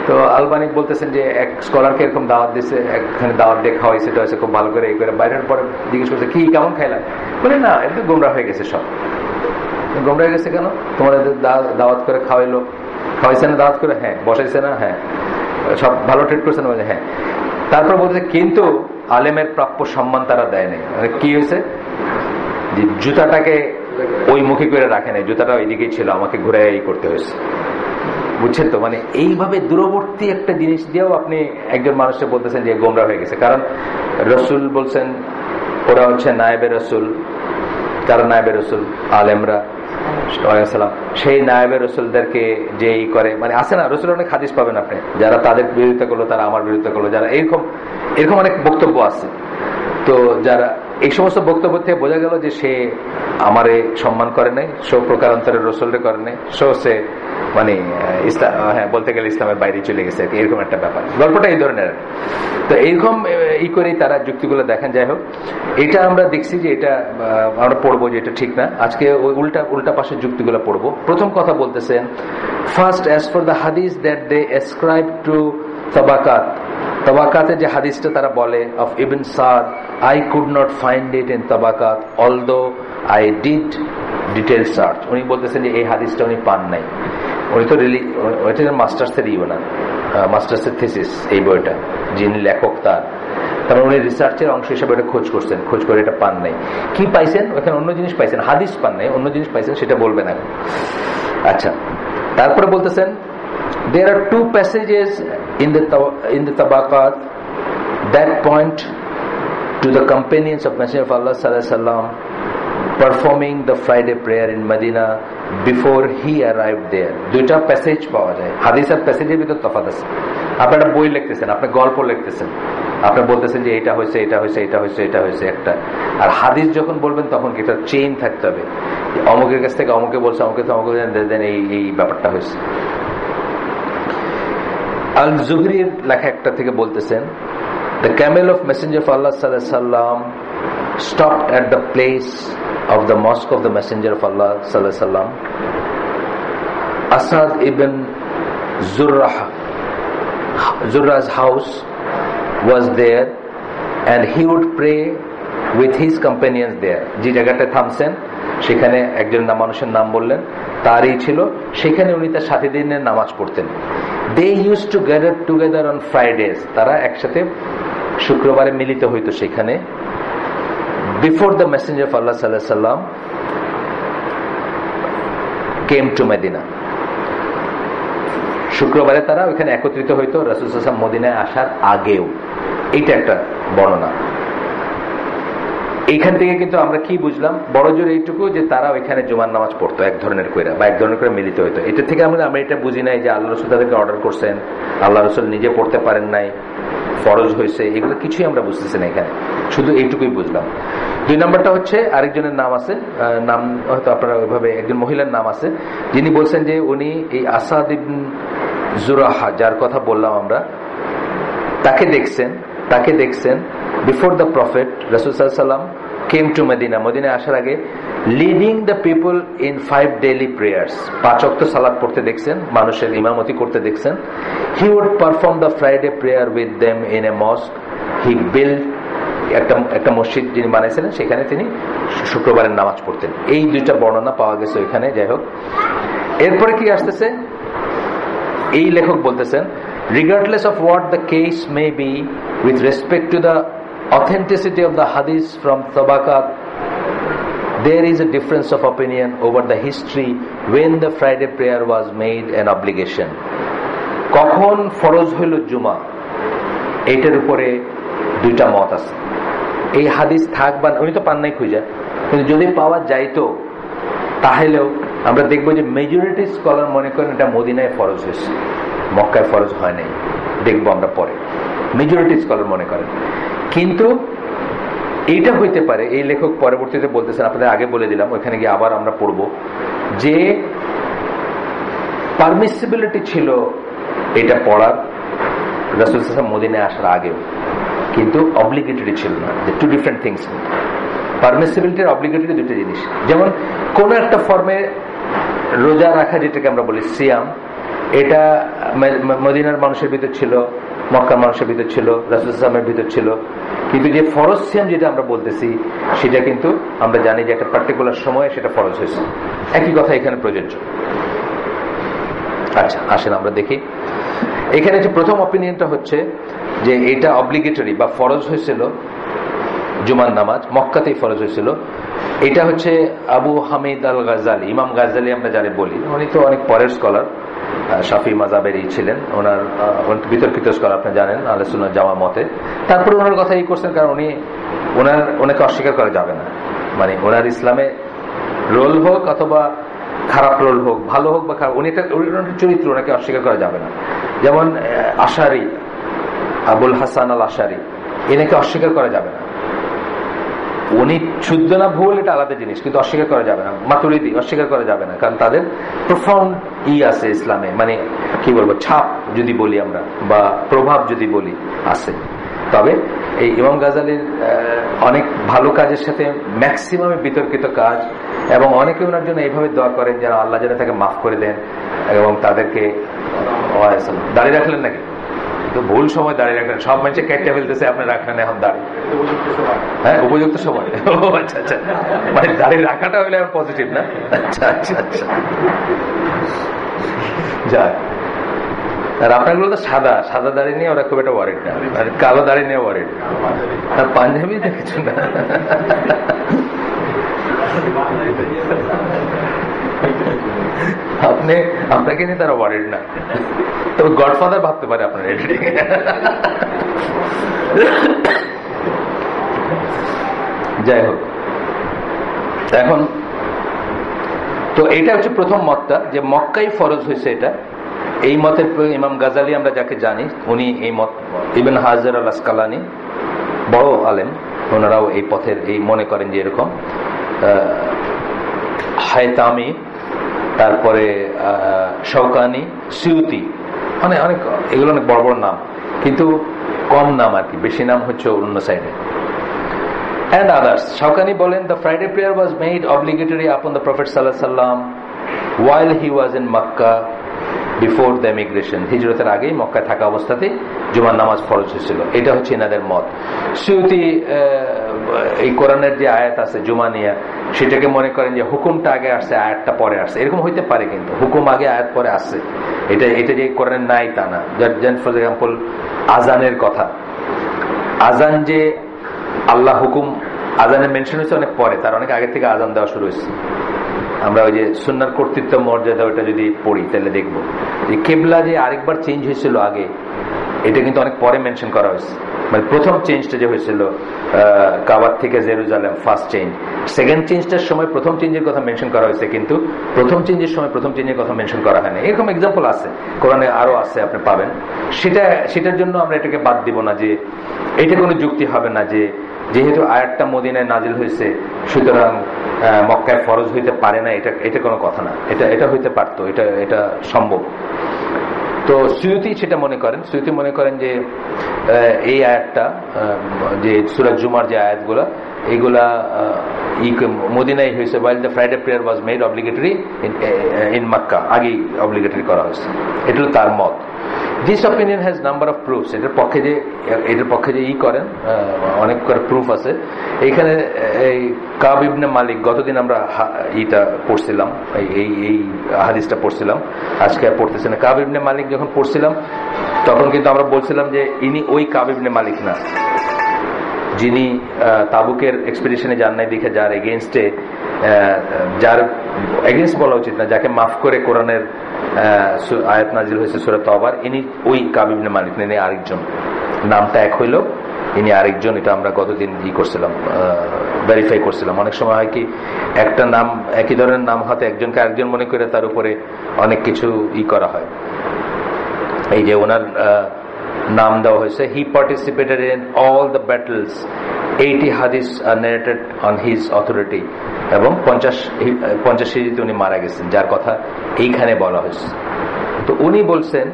তো আলবানি বলতেছেন যে এক স্কলারকে এরকম দাওয়াত দিচ্ছে, একখানে দাওয়াত দিয়ে খাওয়াইছে, এটা হয়েছে খুব ভালো করে এই করে, বাইরের পরে জিজ্ঞেস করছে কি কেমন খাইলাম, বলে না এটা গোমরা হয়ে গেছে, সব গোমরা হয়ে গেছে। কেন? তোমাদের দাওয়াত করে খাওয়াইছে না, দাওয়াত করে, হ্যাঁ, বসাইছে না, হ্যাঁ, সব ভালো ট্রিট করছে না, বলে হ্যাঁ। তারপর বলছে কিন্তু আলেমের প্রাপ্য সম্মান তারা দেয় নাই। মানে কি হয়েছে, যে জুতাটাকে ওই মুখে করে রাখে নাই, জুতাটা ওইদিকেই ছিল, আমাকে ঘুরে এই করতে হয়েছে, বুঝছেন তো? মানে এইভাবে দূরবর্তী একটা জিনিস দিয়েও আপনি একজন মানুষকে বলতেছেন যে গোমরা হয়ে গেছে। কারণ রসুল বলছেন ওরা হচ্ছে নায়েবে রসুল। কারণ নায়েবে রসুল আলেমরা, সেই নায়েবে রসুলদেরকে যে করে, মানে আছে না, রসুল অনেক হাদিস পাবেন আপনি, যারা তাদের বিরোধিতা করলো তারা আমার বিরোধিতা করলো, যারা এরকম অনেক বক্তব্য আছে। তো যারা এই সমস্ত বক্তব্য থেকে বোঝা গেল যে সে আমারে সম্মান করে নাই, সে প্রকারান্তরে রসুলরে করে নাই, সে মানে ইসলাম, হ্যাঁ বলতে গেলে ইসলামের বাইরে চলে গেছে, এরকম একটা ব্যাপার। গল্পটা এই ধরনের। তো এইরকম ই করেই তারা যুক্তিগুলো দেখেন। যাই হোক, এটা আমরা দেখছি যে এটা আমরা পড়বো যে এটা ঠিক না। আজকে ওই উল্টা পাশের যুক্তিগুলো পড়বো। প্রথম কথা বলতেছেন, ফার্স্ট অ্যাজ ফর দ্য হাদিস দ্যাট দে ascribe টু তাবাকাতে যে হাদিসটা তারা বলে of Ibn Saad, I could not find it in Tabaqat although I did detail search. উনি বলতেছেন যে এই হাদিসটা উনি পান নাই। উনি তো ওইটা মাস্টার্সের না, মাস্টার্সের থিসিস এই বইটা, যিনি লেখক তারপর উনি রিসার্চের অংশ হিসেবে এটা খোঁজ করছেন, খোঁজ করে এটা পান নাই। কি পাইছেন? ওখানে অন্য জিনিস পাইছেন, হাদিস পান নাই, অন্য জিনিস পাইছেন, সেটা বলবেন এখন। আচ্ছা, তারপরে বলতেছেন there are two passages in the tabaqat that point to the companions of Messenger of Allah sallallahu alaihi wasallam performing the Friday prayer in Medina before he arrived there. দুইটা প্যাসেজ পাওয়া যায়। হাদিস আর প্যাসেজের ভিতর তফাৎ আছে। আপনি একটা বই লিখতেছেন, আপনি গল্প লিখতেছেন, আপনি বলতেছেন যে এটা হয়েছে, এটা হয়েছে, এটা হয়েছে, এটা হয়েছে একটা। আর হাদিস যখন বলবেন তখন কি এটা চেইন থাকতে হবে, অমুকের কাছ থেকে অমুকে বলছে, অমুকে তো অমুকে দেন, এই ব্যাপারটা হয়েছে। আল জুহরির লেখা একটা থেকে বলতেছেন, the camel of Messenger of Allah sallallahu alaihi wasallam stopped at the place of the mosque of the Messenger of Allah sallallahu alaihi wasallam. Asad ibn Zurrah's house was there and he would pray with his companions there. যে জায়গাটায় থামছেন সেখানে একজন মানুষের নাম বললেন, তারই ছিল, সেখানে উনি তার সাথীদের নামাজ পড়তেন। They used to gather together on Fridays. তারা একসাথে শুক্রবারে মিলিত হইতো সেখানে। Before the Messenger of Allah sallallahu alaihi wasallam came to Medina. শুক্রবারে তারা ওখানে একত্রিত হইতো রাসূল সাল্লাল্লাহু আলাইহি ওয়াসাল্লাম মদিনায় আসার আগেও। এইটা একটা বর্ণনা। এইখান থেকে কিন্তু আমরা কি বুঝলাম? বড় জোর এইটুকু যে তারা ওইখানে জুমার নামাজ পড়তো এক ধরনের কইরা, বা এক ধরনের করে মিলিত হইতো। এটা থেকে আমরা এটা বুঝি নাই যে আল্লাহ রাসূল তাদেরকে অর্ডার করছেন, আল্লাহ রাসূল নিজে পড়তে পারেন নাই, ফরজ হয়েছে, এগুলো কিছুই আমরা বুঝতেছি না এখানে, শুধু এইটুকুই বুঝলাম। দুই নম্বরটা হচ্ছে আরেকজনের নাম আছে, নাম হয়তো আপনারা ওইভাবে, একজন মহিলার নাম আছে যিনি বলছেন যে উনি এই আসাদ ইবন জুরাহা যার কথা বললাম আমরা, তাকে দেখছেন বিফোর দ্য প্রফেট রাসূল সাল্লাল্লাহু আলাইহি ওয়াসাল্লাম কেম টু মদিনা, মদিনায় আসার আগে, leading the people in 5 daily prayers, 5 ওয়াক্ত সালাত পড়তে দেখছেন, মানুষের ইমামতি করতে দেখছেন। He would perform the Friday prayer with them in a mosque he build, একটা মসজিদ যিনি বানাইছিলেন সেখানে তিনি শুক্রবারের নামাজ পড়তেন। এই দুইটা বর্ণনা পাওয়া গেছে ওইখানে। যাই হোক, এরপরে কি আসতেছে, এই লেখক বলতেছেন, regardless of what the case may be with respect to the authenticity of the hadith from Tabaqat, there is a difference of opinion over the history when the Friday prayer was made an obligation. কখন ফরজ হইল জুমা, এইটার উপরে দুইটা মত আছে। এই হাদিস থাক বা উনি তো পান নাই খুঁজে, কিন্তু যদি পাওয়া যাইতো তাহলেও আমরা দেখবো যে মেজরিটি স্কলার মনে করেন এটা মদিনায় ফরজ হয়েছে, মক্কায় ফরজ হয় নাই, দেখবো আমরা পরে। মেজরিটি স্কলার মনে করেন, কিন্তু এইটা হইতে পারে, এই লেখক পরবর্তীতে বলতেছেন, আপনাদের আগে বলে দিলাম, ওইখানে গিয়ে আবার আমরা পড়বো, যে পারমিসিবিলিটি ছিল এটা পড়ার রাসূল সাল্লাল্লাহু আলাইহি ওয়াসাল্লাম মদিনায় আসার আগেও, কিন্তু অব্লিগেটরি ছিল না। যে টু ডিফারেন্ট থিংস, পারমিসিবিলিটি আর অব্লিগেটরি দুটো জিনিস। যেমন কোন একটা ফর্মে রোজা রাখা, যেটাকে আমরা বলি সিয়াম, এটা মদিনার মানুষের ভিতর ছিল, মক্কার মানুষের ভিতর ছিল, রাসূল সাল্লাল্লাহু আলাইহি ওয়াসাল্লামের ভিতর ছিল, কিন্তু যে ফরজ সিয়াম যেটা আমরা বলতেছি সেটা কিন্তু আমরা জানি যে একটা পার্টিকুলার সময়ে সেটা ফরজ হয়েছে। একই কথা এখানে প্রযোজ্য। আচ্ছা, আসেন আমরা দেখি এখানে যে প্রথম অপিনিয়নটা হচ্ছে যে এটা অব্লিগেটরি বা ফরজ হয়েছিল জুমার নামাজ, মক্কাতেই ফরজ হয়েছিল। এটা হচ্ছে আবু হামিদ আল গাজালি, ইমাম গাজালি আমরা যারা বলি, উনি তো অনেক পরের স্কলার, শাফি মাযহাবেরই ছিলেন, ওনার বিতর্কিত স্কলার আপনি জানেন, আহলে সুন্নাহ জামা মতে। তারপরে ওনার কথা এই করছেন কারণ ওনাকে অস্বীকার করা যাবে না, মানে ওনার ইসলামে রোল হোক অথবা খারাপ রোল হোক, ভালো হোক বা খারাপ, ওনার চরিত্র ওনাকে অস্বীকার করা যাবে না। যেমন আশারি, আবুল হাসান আল আশারি, এনাকে অস্বীকার করা যাবে না। উনি শুদ্ধ না ভুল এটা আলাদা জিনিস, কিন্তু অস্বীকার করা যাবে না। মাতুরিদি অস্বীকার করা যাবে না, কারণ তাদের প্রফাউন্ড আছে ইসলামে, মানে কি বলবো, ছাপ যদি বলি আমরা বা প্রভাব যদি বলি আছে। তবে এই ইমাম গাজালির অনেক ভালো কাজের সাথে ম্যাক্সিমামে বিতর্কিত কাজ, এবং অনেকে ওনার জন্য এইভাবে দোয়া করেন যেন আল্লাহ যেন তাকে মাফ করে দেন এবং তাদেরকে। দাঁড়িয়ে রাখলেন নাকি? তো ভুল সময় দাঁড়িয়ে রাখলেন, সব মানুষে কেটে ফেলতেছে, আপনি রাখলেন এখন দাঁড়িয়ে। হ্যাঁ, উপযুক্ত সময়। আচ্ছা আচ্ছা, মানে দাঁড়িয়ে রাখাটা হইলে এখন পজিটিভ না? আচ্ছা আচ্ছা আচ্ছা, যাক। আর আপনারগুলো তো সাদা সাদা দাড়ি নিয়ে ওরা খুব একটা ওয়ারিড না, আর কালো দাড়ি নিয়ে ওয়ারিড। আর পাঞ্জাবি দেখেছ না? আপনি আপনাকে নিয়ে তারা ওয়ারিড না, তবে গডফাদার ভাবতে পারে আপনার এডিটিং। যাই হোক, এখন তো এইটা হচ্ছে প্রথম মতটা যে মক্কাই ফরজ হয়েছে। এটা এই মতের ইমাম গাজালি আমরা যাকে জানি, উনি এই মত, ইবন হাজার আল আসকালানি বড় আলেম, ওনারাও এই পথের এই মনে করেন যে এরকম। হায়তামি, তারপরে শওকানি, সিউতি, মানে অনেক, এগুলো অনেক বড় বড় নাম, কিন্তু কম নাম আর কি, বেশি নাম হচ্ছে অন্য সাইডে। And others. Shawkani বলেন, the Friday prayer was made obligatory upon the Prophet sallallahu alaihi wasallam while he was in Makkah before the emigration. হিজরতের আগেই মক্কায় থাকা অবস্থাতে জুমার নামাজ ফরজ হয়েছিল, এটা হচ্ছে এনাদের মত। সুয়ুতি এই কোরআনের যে আয়াত আছে জুমা নিয়ে, সেটাকে মনে করেন যে হুকুমটা আগে আসছে, আয়াতটা পরে আসছে। এরকম হইতে পারে, কিন্তু হুকুম আগে আয়াত পরে আসছে, এটা এটা যে কোরআনের নাই তা না। ফর এক্সাম্পল আজানের কথা, আজান যে আল্লাহ হুকুম, আজানের মেনশন হয়েছে অনেক পরে, তার অনেক আগে থেকে আজান দেওয়া শুরু হয়েছে। আমরা ওই যে সুন্নাহর কর্তৃত্ব মর্যাদা ওইটা যদি পড়ি তাহলে দেখবো যে কেবলা যে আরেকবার চেঞ্জ হয়েছিল আগে, এটা কিন্তু অনেক পরে মেনশন করা হয়েছে। মানে প্রথম চেঞ্জটা যে হয়েছিল কাবার থেকে জেরুজালেম, ফার্স্ট চেঞ্জ, সেকেন্ড চেঞ্জটার সময় প্রথম চেঞ্জের কথা মেনশন করা হয়েছে, কিন্তু প্রথম চেঞ্জের সময় প্রথম চেঞ্জের কথা মেনশন করা হয়নি। এরকম এক্সাম্পল আছে কোরআনে, আরো আছে, আপনি পাবেন। সেটার জন্য আমরা এটাকে বাদ দিব না, যে এটা কোনো যুক্তি হবে না যে যেহেতু আয়াতটা মদিনায় নাজিল হয়েছে সুতরাং মক্কায় ফরজ হইতে পারে না, এটা কোনো কথা না, এটা হইতে পারতো, এটা সম্ভব। তো সুয়ুতি সেটা মনে করেন, সুয়ুতি মনে করেন যে এই আয়াতটা, যে সূরা জুমার যে আয়াতগুলা, এইগুলা মদিনায় হয়েছে while the Friday prayer was made obligatory in Makkah, আগেই অব্লিগেটরি করা হয়েছে, এটা হলো তার মত। This opinion has number of proofs. এটার পক্ষে যে ই করেন অনেক করে প্রুফ আছে। এখানে এই কাব ইবনে মালিক, গতদিন আমরা ইটা পড়ছিলাম, এই হাদিসটা পড়ছিলাম, আজকে আর পড়তেছি না। কাব ইবনে মালিক যখন পড়ছিলাম তখন কিন্তু আমরা বলছিলাম যে ইনি ওই কাব ইবনে মালিক না যিনি তাবুকের এক্সপিডিশনে যান নাই দেখে, যার এগেইনস্টে, যার এগেইনস্ট বলা উচিত না, যাকে মাফ করে কোরআনের আয়াত নাজিল হয়েছে সূরা তাওবার, ইনি ওই কাব ইবনে মালিক না, ইনি আরেকজন। নামটা এক হইল, ইনি আরেকজন। এটা আমরা গতদিন করছিলাম, ভেরিফাই করছিলাম। অনেক সময় হয় কি, একটা নাম, একই ধরনের নাম হাতে একজনকে আরেকজন মনে করে তার উপরে অনেক কিছু করা হয়। এই যে ওনার নাম দেওয়া হয়েছে, he participated in all the battles, 80 হাদিস are narrated on his authority, এবং 50 হিজরিতে উনি মারা গেছেন, যার কথা এইখানে বলা হয়েছে। তো উনি বলছেন,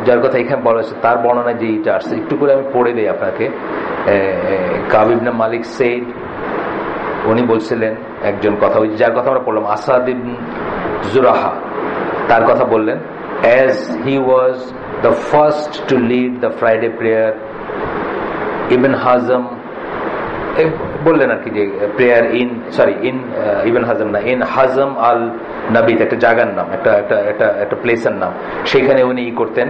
যার কথা এখানে বলা হয়েছে, তার বর্ণনায় যে এইটা আসছে, একটু করে আমি পড়ে দিই আপনাকে। কাব ইবনে মালিক সেইড, উনি বলছিলেন একজন কথা, ওই যার কথা আমরা পড়লাম, আসাদ ইবন জুরাহা, তার কথা বললেন, as he was the first to lead the Friday prayer, Ibn Hazm বললেন আর কি, যে প্রেয়ার ইন ইবন হাজম না, ইন হাজম আল নাবিত, একটা জায়গার নাম, একটা প্লেসের নাম, সেখানে উনি করতেন।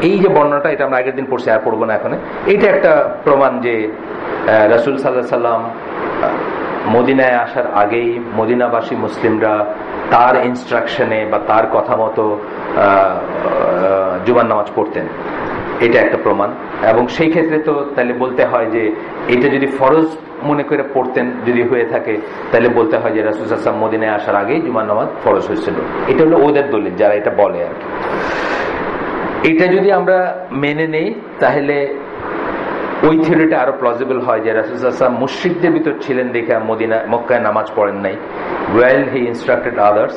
এই যে বর্ণনাটা, এটা আমরা আগের দিন পড়ছি, আর পড়বো না এখন। এইটা একটা প্রমাণ যে রাসূল সাল্লাল্লাহু আলাইহি সাল্লাম মদিনায় আসার আগেই মদিনাবাসী মুসলিমরা তার ইনস্ট্রাকশনে বা তার কথা মতো জুমার নামাজ পড়তেন, এটা একটা প্রমাণ। এবং সেই ক্ষেত্রে তো তাহলে বলতে হয় যে এটা যদি ফরজ মনে করে পড়তেন যদি হয়ে থাকে, তাহলে বলতে হয় যে রাসূল সাল্লাল্লাহু আলাইহি ওয়াসাল্লাম মদিনায় আসার আগেই জুমার নামাজ ফরজ হয়েছিল। এটা হলো ওদের দলিল, যারা এটা বলে আর কি। এটা যদি আমরা মেনে নেই তাহলে ওই থিওরিটা আরো প্লজিবল হয় যে রাসূল সাল্লাল্লাহু আলাইহি ওয়াসাল্লাম মুশরিকদের ভিতর ছিলেন দেখে মক্কায় নামাজ পড়েন নাই, while he instructed others,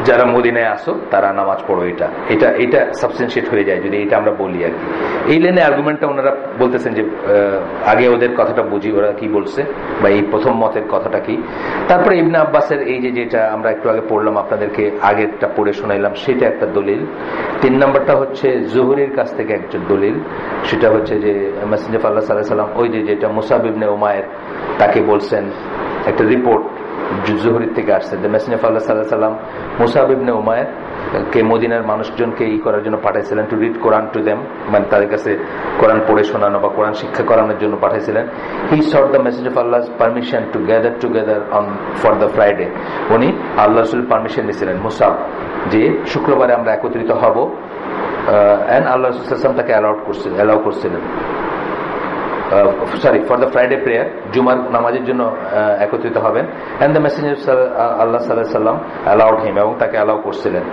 যারা মদিনায় আসো তারা নামাজ পড়ো, এটা এটা এটা সাবস্টেন্সিয়েট হয়ে যায় যদি এটা আমরা বলি আর কি। এই লাইনে আর্গুমেন্টটা ওনারা বলতেছেন যে আগে ওদের কথাটা বুঝি ওরা কি বলছে বা এই প্রথম মতের কথাটা কি। তারপরে ইবনে আব্বাসের এই যে যেটা আমরা একটু আগে পড়লাম আপনাদেরকে আগেরটা পড়ে শোনাইলাম সেটা একটা দলিল। 3 নম্বরটা হচ্ছে জুহরির কাছ থেকে একজন দলিল, সেটা হচ্ছে যে মেসেঞ্জার আল্লাহ সাল্লাল্লাহু আলাইহি ওয়াসাল্লাম ওই যে যেটা মুসাব ইবনে উমায়ের তাকে বলছেন, একটা রিপোর্ট জুহরির থেকে আসছে, দ্য মেসেঞ্জার আল্লাহ সাল্লাল্লাহু আলাইহি ওয়াসাল্লাম মুসাব ইবনে উমায়ের কে মদিনার মানুষজনকে করার জন্য পাঠাইছিলেন, to read Quran to them, মানে তাদের কাছে কোরআন পড়ে শোনানো বা কোরআন শিক্ষা করানোর জন্য পাঠাইছিলেন। He sought the message of Allah's permission to gather together on for the Friday. উনি আল্লাহ রাসূলের পারমিশন নিয়েছিলেন মুসাব যে শুক্রবারে আমরা একত্রিত হব, এন্ড আল্লাহ রাসূল সাল্লাল্লাহু আলাইহি ওয়াসাল্লাম তাকে অ্যালাউ করছিলেন, sorry for the Friday prayer, জুমার নামাজের জন্য একত্রিত হবেন। এন্ড দ্য মেসেঞ্জার আল্লাহ সাল্লাল্লাহু আলাইহি ওয়াসাল্লাম অ্যালাউড হিম, এবং তাকে অ্যালাউ করছিলেন।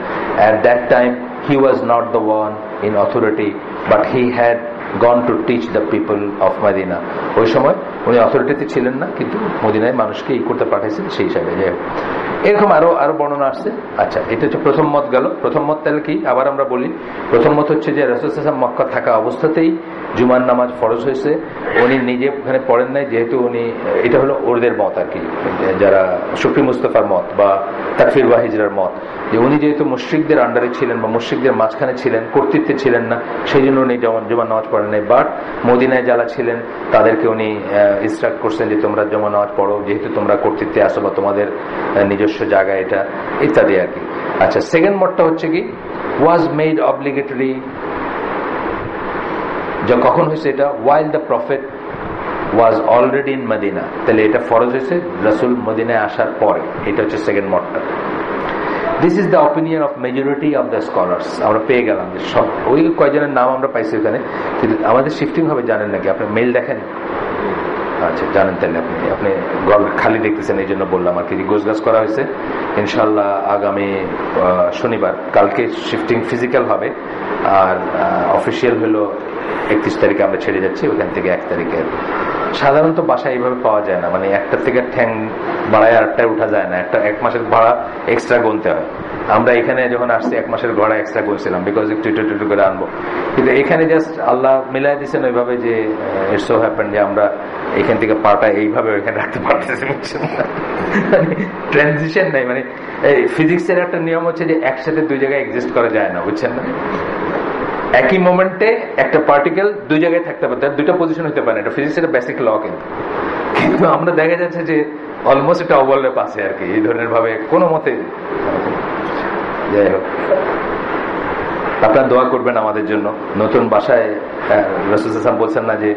At that time he was not the one in authority but he had gone to teach the people of Medina. ওই সময় উনি অথরিটিতে ছিলেন না, কিন্তু মদিনায় মানুষকে করতে পাঠাইছেন সেই হিসাবে। যাই হোক, এরকম আরো বর্ণনা আসছে। আচ্ছা, এটা হচ্ছে প্রথম মত গেল। প্রথম মত তাহলে কি আবার আমরা বলি, প্রথম মত হচ্ছে যে রাসূল সাল্লাল্লাহু আলাইহি ওয়াসাল্লাম মক্কা থাকা অবস্থাতেই জুমার নামাজ ফরজ হয়েছে, উনি নিজে ওখানে পড়েন নাই, যেহেতু উনি, এটা হলো ওদের মত আর কি, যারা শফি মুস্তাফার মত বা তাকফির বা হিজরার মত, যে উনি যেহেতু মুশরিকদের আন্ডারে ছিলেন বা মুশরিকদের মাঝখানে ছিলেন, কর্তৃত্বে ছিলেন না, সেই জন্য উনি জুমার নামাজ পড়েন নাই। বাট মদিনায় যারা ছিলেন তাদেরকে উনি ইনস্ট্রাক্ট করছেন যে তোমরা জুমার নামাজ পড়ো, যেহেতু তোমরা কর্তৃত্বে আসো বা তোমাদের নিজস্ব জায়গা এটা, ইত্যাদি আর কি। আচ্ছা, সেকেন্ড মতটা হচ্ছে কি ওয়াজ মেড অব্লিগেটরি, কখন হয়েছে এটা, while the prophet was already in Medina, তাহলে এটা ফরজ হয়েছে রাসূল মদিনায় আসার পরে। এটা হচ্ছে সেকেন্ড মতটা। This is the opinion of majority of the scholars. আমরা পেয়ে গেলাম যে সব ওই কয়জনের নাম আমরা পাইছি ওখানে, কিন্তু আমাদের শিফটিং হবে জানেন নাকি? আপনি মেইল দেখেন? আচ্ছা, জানেন। তাহলে আপনি ঘর খালি দেখতেছেন, এই জন্য বললাম আর কি, গোছগাছ করা হয়েছে। ইনশাল্লাহ আগামী শনিবার, কালকে শিফটিং ফিজিক্যাল হবে, আর অফিসিয়াল হলো 31 তারিখে আমরা ছেড়ে যাচ্ছি, ওখান থেকে 1 তারিখে। সাধারণত বাসা এইভাবে পাওয়া যায় না, মানে একটা থেকে ঠ্যাং বাড়ায় আরেকটায় উঠা যায় না, একটা 1 মাসের ভাড়া এক্সট্রা গুনতে হয়। আমরা এখানে যখন আসছি 1 মাসের ভাড়া এক্সট্রা গুনছিলাম, বিকজ একটু করে আনবো, কিন্তু এখানে জাস্ট আল্লাহ মিলাই দিচ্ছেন ওইভাবে যে ইটস সো হ্যাপেন যে আমরা এখান থেকে পাটা এইভাবে ওইখানে রাখতে পারতেছি, বুঝছেন না? মানে ট্রানজিশন নাই, মানে ফিজিক্সের একটা নিয়ম হচ্ছে যে একসাথে 2 জায়গায় এক্সিস্ট করা যায় না, বুঝছেন না? একই মোমেন্টে একটা পার্টিকেল 2 জায়গায় থাকতে পারে, তার 2টা পজিশন হতে পারে, এটা ফিজিক্সের বেসিক ল। কিন্তু আমরা দেখা যাচ্ছে যে অলমোস্ট এটা ওভারল্যাপ আছে আর কি, এই ধরনের ভাবে কোনো মতে। যাই হোক, আপনারা দোয়া করবেন আমাদের জন্য। নতুন বাসায় রাসূল সাল্লাল্লাহু আলাইহি ওয়াসাল্লাম বলছেন না যে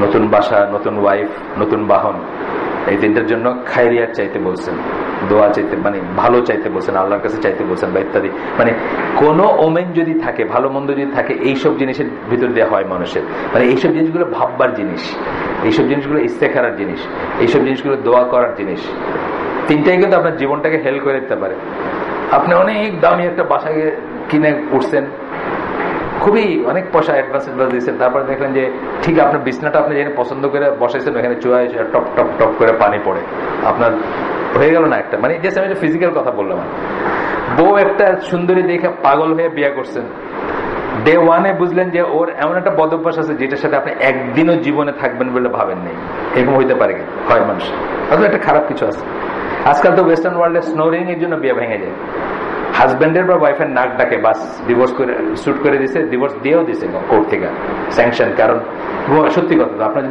নতুন বাসা, নতুন ওয়াইফ, নতুন বাহন, এই 3টার জন্য খায়রিয়াত চাইতে বলছেন, দোয়া চাইতে, মানে ভালো চাইতে বলছেন, আল্লাহর কাছে চাইতে বলছেন বা ইত্যাদি। মানে কোন ওমেন যদি থাকে, ভালো মন্দ যদি থাকে, এইসব জিনিসের ভিতর দেওয়া হয় মানুষের, মানে এইসব জিনিসগুলো ভাববার জিনিস, এইসব জিনিসগুলো ইস্তেখারার জিনিস, এইসব জিনিসগুলো দোয়া করার জিনিস। 3টাই কিন্তু আপনার জীবনটাকে হেল্প করে দিতে পারে। আপনি অনেক দামি একটা বাসাকে কিনে উঠছেন, খুবই অনেক পয়সা অ্যাডভান্স দিয়েছেন, তারপরে দেখলেন যে ঠিক আপনার বিছনাটা আপনি যেখানে পছন্দ করে বসাইছেন ওখানে চুয়ায় টপ টপ টপ করে পানি পড়ে, আপনার হয়ে গেল না একটা, মানে জাস্ট আমি ফিজিক্যাল কথা বললাম। বউ একটা সুন্দরী দেখে পাগল হয়ে বিয়ে করছেন, ডে 1 বুঝলেন যে ওর এমন একটা বদ অভ্যাস আছে যেটার সাথে আপনি একদিনও জীবনে থাকবেন বলে ভাবেন নেই। এরকম হইতে পারে, হয় মানুষ, অথবা একটা খারাপ কিছু আছে। আজকাল তো ওয়েস্টার্ন ওয়ার্ল্ডে স্নোরিং এর জন্য বিয়ে ভেঙে যায়। হাজব্যান্ডের বা ওয়াইফের নাক ডাকে, বাস ডিভোর্স করে শুট করে দিছে, ডিভোর্স দিয়েও দিছে কোর্ট থেকে স্যাংশন। কারণ সত্যি কথা, আপনার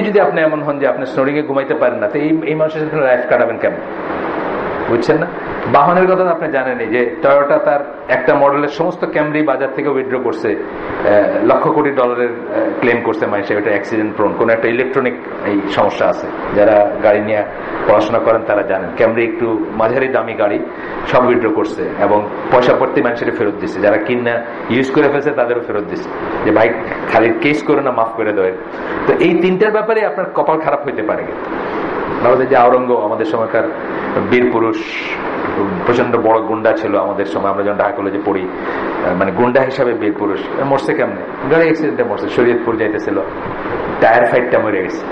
যদি আপনি এমন হন যে আপনি স্নোরিং এ ঘুমাইতে পারেন না, তো এই মানুষের সাথে লাইফ কাটাবেন কেমন, বুঝছেন না? বাহনের কথা আপনি জানেনই যে টয়োটা তার একটা মডেলের সমস্ত ক্যামরি বাজার থেকে উইথড্র করছে, লক্ষ কোটি ডলারের ক্লেম করছে মানুষের, এটা অ্যাক্সিডেন্ট প্রোন, কোন একটা ইলেকট্রনিক এই সমস্যা আছে। যারা গাড়ি নিয়ে পড়াশোনা করেন তারা জানেন, ক্যামরি একটু মাঝারি দামি গাড়ি, সব উইথড্র করছে এবং পয়সা পড়তে মানুষের ফেরত দিচ্ছে, যারা কিনা ইউজ করে ফেলছে তাদেরও ফেরত দিচ্ছে, যে ভাই খালি কেস করে না, মাফ করে দেয়। তো এই 3টার ব্যাপারে আপনার কপাল খারাপ হইতে পারে। আমাদের যে আওরঙ্গ, আমাদের সময়কার বীর পুরুষ, প্রচন্ড বড় গুন্ডা ছিল আমাদের সময়, আমরা যখন ঢাকা কলেজে পড়ি, মানে গুন্ডা হিসাবে বীর পুরুষ, মরছে কেমনে? গাড়ি অ্যাক্সিডেন্টে মরছে, শরীয়তপুর যাইতেছিল, টায়ার ফাইটটা মরে গেছে।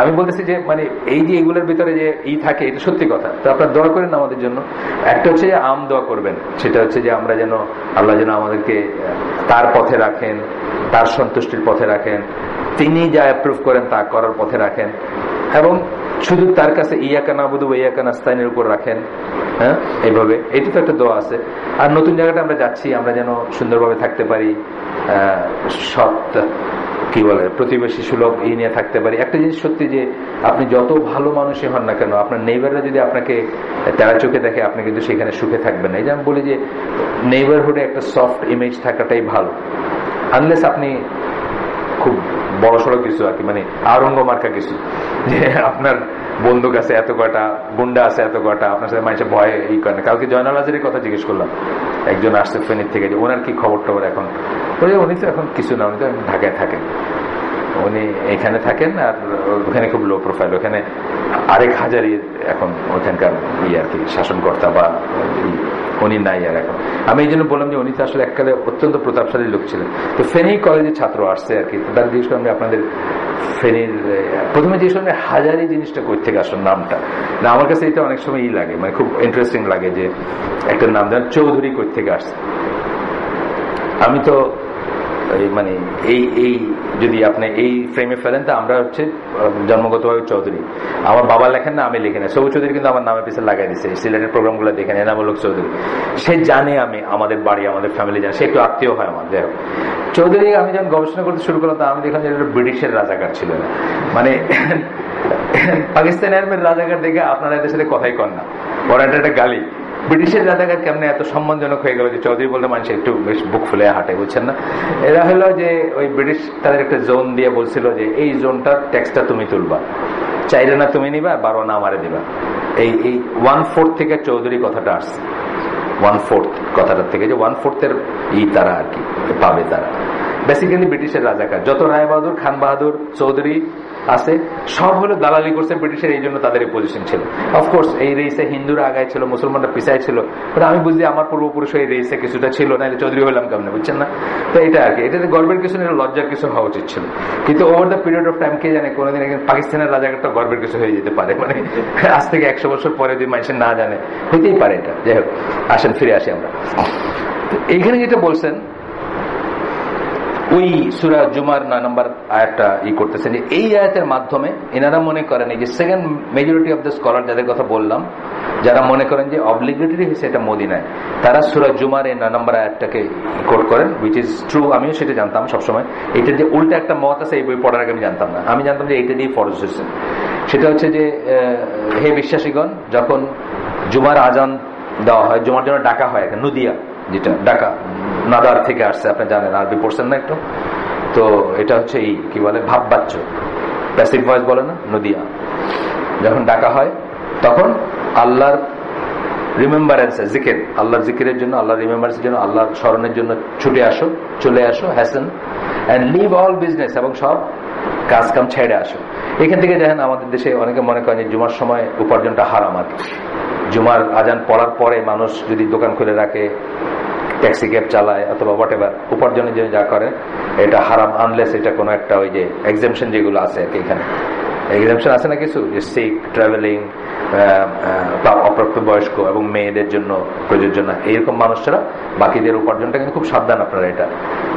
আমি বলতেছি যে মানে এই যে এগুলোর ভিতরে যে থাকে এটা সত্যি কথা। তো আপনারা দোয়া করেন আমাদের জন্য। একটা হচ্ছে যে দোয়া করবেন, সেটা হচ্ছে যে আমরা যেন আল্লাহ যেন আমাদেরকে তার পথে রাখেন, তার সন্তুষ্টির পথে রাখেন, তিনি যা অ্যাপ্রুভ করেন তা করার পথে রাখেন, এবং শুধু তার কাছে ইয়াকা নাবুদু ওয়া ইয়াকা নাস্তাইনের উপর রাখেন। হ্যাঁ, এইভাবে এটি তো একটা দোয়া আছে। আর নতুন জায়গাটা আমরা যাচ্ছি, আমরা যেন সুন্দরভাবে থাকতে পারি, সৎ কি বলে প্রতিবেশী সুলভ নিয়ে থাকতে পারি। একটা জিনিস সত্যি যে আপনি যত ভালো মানুষই হন না কেন, আপনার নেইবাররা যদি আপনাকে তেরা চোখে দেখে, আপনি কিন্তু সেখানে সুখে থাকবেন না। এই যে আমি বলি যে নেইবারহুডে একটা সফট ইমেজ থাকাটাই ভালো, আনলেস আপনি খুব বড় সড়ো কিছু আর কি, মানে আরঙ্গ মার্কা কিছু, যে আপনার বন্দুক আছে এত কয়টা, গুন্ডা আছে এত কয়টা, আপনার সাথে মানুষের ভয়ে এই করে না। কালকে জয়নাল হাজারের কথা জিজ্ঞেস করলাম, একজন আসছে ফেনীর থেকে, যে ওনার কি খবর টবর এখন। উনি তো এখন কিছু না, উনি তো ঢাকায় থাকেন, উনি এখানে থাকেন, আর ওখানে খুব লো প্রোফাইল, ওখানে আরেক হাজারই এখন ওখানকার আর কি শাসনকর্তা, বা উনি নাই আর এখন। আমি এই জন্য বললাম যে উনি তো আসলে এককালে অত্যন্ত প্রতাপশালী লোক ছিলেন। তো ফেনী কলেজের ছাত্র আসছে আর কি, তার জিজ্ঞেস করলাম আপনাদের ফেনীর, প্রথমে জিজ্ঞেস করলাম হাজারি জিনিসটা কই থেকে আসল নামটা। না, আমার কাছে এটা অনেক সময় লাগে, মানে খুব ইন্টারেস্টিং লাগে যে একটা নাম যেন চৌধুরী কই থেকে আসছে। আমি তো মানে এই যদি আপনি এই ফ্রেমে ফেলেন, তো আমরা হচ্ছে জন্মগতভাবে চৌধুরী। আমার বাবা লেখেন না, আমি লিখি না, সবু চৌধুরী কিন্তু আমার নামের পিছনে লাগাই দিচ্ছে। সিলেটের প্রোগ্রাম গুলো দেখেন, এনামূলক চৌধুরী। সে জানে আমি আমাদের বাড়ি, আমাদের ফ্যামিলি জানে, সে একটু আত্মীয় হয় আমার। যাই হোক, চৌধুরী আমি যখন গবেষণা করতে শুরু করলাম, আমি দেখলাম যে ব্রিটিশের রাজাকার ছিল না, মানে পাকিস্তানি আর্মির রাজাকার দেখে আপনারা এদের সাথে কথাই কন না, বড় একটা গালি। ব্রিটিশের রাজাকার কেমনে এত সম্মানজনক হয়ে গেল যে চৌধুরী বলতে মানুষ একটু বেশ বুক ফুলে হাঁটে, বুঝছেন না? এরা হলো যে ওই ব্রিটিশ তাদের একটা জোন দিয়ে বলছিল যে এই জোনটার ট্যাক্সটা তুমি তুলবা, 4 আনা তুমি নিবা, 12 আনা আমারে দিবা। এই 1/4 থেকে চৌধুরী কথাটা আসছে, 1/4 কথাটার থেকে, যে 1/4 তারা আর কি পাবে। তারা বেসিক্যালি ব্রিটিশের রাজাকার। যত রায় বাহাদুর, খান বাহাদুর, চৌধুরী আছে, সব হলো দালালি করছে ব্রিটিশের, এই জন্য তাদের এই পজিশন ছিল। অফকোর্স এই রেসে হিন্দুরা আগায় ছিল, মুসলমানরা পিছায় ছিল, বাট আমি বুঝি আমার পূর্বপুরুষ এই রেসে কিছুটা ছিল, না চৌধুরী হলাম কেমন, বুঝছেন না? তো এটা আর কি, এটাতে গর্বের কিছু না, লজ্জার কিছু হওয়া উচিত ছিল। কিন্তু over the period of time কে জানে, কোনোদিন পাকিস্তানের রাজাকারটা গর্বের কিছু হয়ে যেতে পারে, মানে আজ থেকে 100 বছর পরে যদি মানুষের না জানে, হইতেই পারে এটা। যাই হোক, আসেন ফিরে আসি আমরা। এইখানে যেটা বলছেন ওই সূরা জুমার 9 নম্বর আয়াতটা করতেছেন, যে এই আয়াতের মাধ্যমে এনারা মনে করেন, এই যে second majority of the scholar যাদের কথা বললাম, যারা মনে করেন যে অবলিগেটরি হয়েছে এটা মদিনায়, তারা সূরা জুমার এই 9 নম্বর আয়াতটাকে কোট করেন, হুইচ ইজ ট্রু। আমিও সেটা জানতাম সবসময়। এটার যে উল্টা একটা মত আছে, এই বই পড়ার আগে আমি জানতাম না। আমি জানতাম যে এইটা দিয়ে ফরজ হয়েছে। সেটা হচ্ছে যে হে বিশ্বাসীগণ, যখন জুমার আজান দেওয়া হয়, জুমার জন্য ডাকা হয়, নদিয়া যেটা ডাকা নাদার থেকে আসছে, আপনি জানেন, আরবি পড়ছেন না একটু, তো এটা হচ্ছে কি বলে ভাব বাচ্চ, প্যাসিভ ভয়েস বলে না, নদিয়া। যখন ডাকা হয় তখন আল্লাহর রিমেম্বারেন্স, জিকির, আল্লাহর জিকিরের জন্য, আল্লাহর রিমেম্বারেন্সের জন্য, আল্লাহর স্মরণের জন্য ছুটে আসো, চলে আসো, হ্যাসেন এন্ড লিভ অল বিজনেস, এবং সব কাজ কাম ছেড়ে আসো। এখান থেকে দেখেন আমাদের দেশে অনেকে মনে করেন যে জুমার সময় উপার্জনটা হারাম আর কি। জুমার আজান পড়ার পরে মানুষ যদি দোকান খুলে রাখে, ট্যাক্সি ক্যাব চালায়, অথবা হোয়াট এভার উপার্জনের জন্য যা করে, এটা হারাম, আনলেস এটা কোনো একটা ওই যে এক্সাম্পশন যেগুলো আছে আর কি, এখানে এক্সাম্পশন আছে না কিছু, যে সিক, ট্রাভেলিং, অপ্রাপ্তবয়স্ক এবং মেয়েদের জন্য প্রযোজ্য না, এইরকম মানুষরা বাকিদের উপার্জনটা কিন্তু খুব সাবধান আপনারা। এটা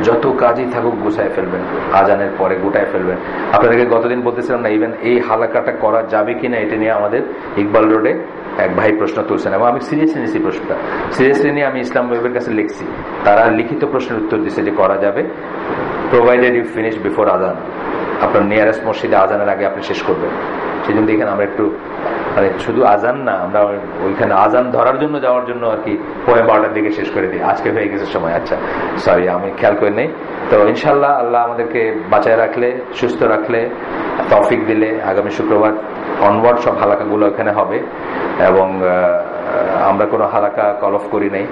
যত কাজই থাকুক গুছায় ফেলবেন, আজানের পরে গোটায় ফেলবেন। আপনাদেরকে গতদিন বলতেছিলাম না, ইভেন এই হালাকাটা করা যাবে কিনা এটা নিয়ে আমাদের ইকবাল রোডে এক ভাই প্রশ্ন তুলছেন, এবং আমি সিরিয়াসলি নিয়েছি প্রশ্নটা, সিরিয়াসলি নিয়ে আমি ইসলাম ওয়েবের কাছে লিখছি। তারা লিখিত প্রশ্নের উত্তর দিচ্ছে যে করা যাবে, প্রোভাইডেড ইউ ফিনিশ বিফোর আজান, আপনার নিয়ারেস্ট মসজিদে আজানের আগে আপনি শেষ করবেন। সেই জন্য এখানে আমরা একটু, মানে শুধু আজান না, আমরা ওইখানে আজান ধরার জন্য যাওয়ার জন্য আর কি 12:30টার দিকে শেষ করে দিই। আজকে হয়ে গেছে সময়, আচ্ছা সরি আমি খেয়াল করে নেই। তো ইনশাল্লাহ আল্লাহ আমাদেরকে বাঁচায় রাখলে, সুস্থ রাখলে, তৌফিক দিলে আগামী শুক্রবার অনওয়ার্ড সব হালাকাগুলো এখানে হবে, এবং আমরা কোনো হালাকা কল অফ করি নাই।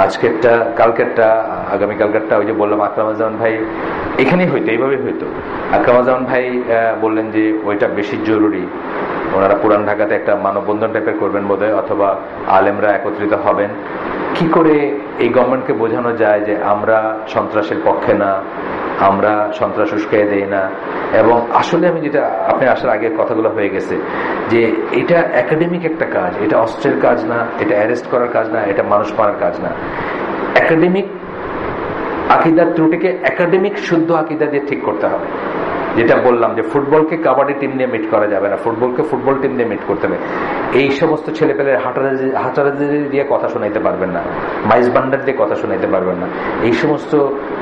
আজকেরটা, কালকেরটা, আগামীকালকেরটা ওই যে বললাম আকরামুজ্জামান ভাই এখানেই হইতো, এইভাবেই হইতো। আকরামুজ্জামান ভাই বললেন যে ওইটা বেশি জরুরি, ওনারা পুরান ঢাকাতে একটা মানববন্ধন টাইপের করবেন বোধহয়, অথবা আলেমরা একত্রিত হবেন। কি করে এই গভর্নমেন্টকে বোঝানো যায় যে আমরা সন্ত্রাসের পক্ষে না, আমরা সন্ত্রাস উস্কাইয়ে দেই না। এবং আসলে আমি যেটা আপনি আসার আগে কথাগুলো হয়ে গেছে যে এটা একাডেমিক একটা কাজ, এটা অস্ত্রের কাজ না, এটা অ্যারেস্ট করার কাজ না, এটা মানুষ মারার কাজ না। একাডেমিক আকিদার ত্রুটিকে একাডেমিক শুদ্ধ আকিদা দিয়ে ঠিক করতে হবে। যেটা বললাম যে ফুটবলকে কাবাডি টিম দিয়ে মিট করা যাবে না, ফুটবলকে ফুটবল টিম দিয়ে মিট করতে হবে। এই সমস্ত ছেলেপেলের হাঁটারাজি দিয়ে কথা শোনাইতে পারবেন না, মাইজ বান্ডার দিয়ে কথা শোনাইতে পারবেন না। এই সমস্ত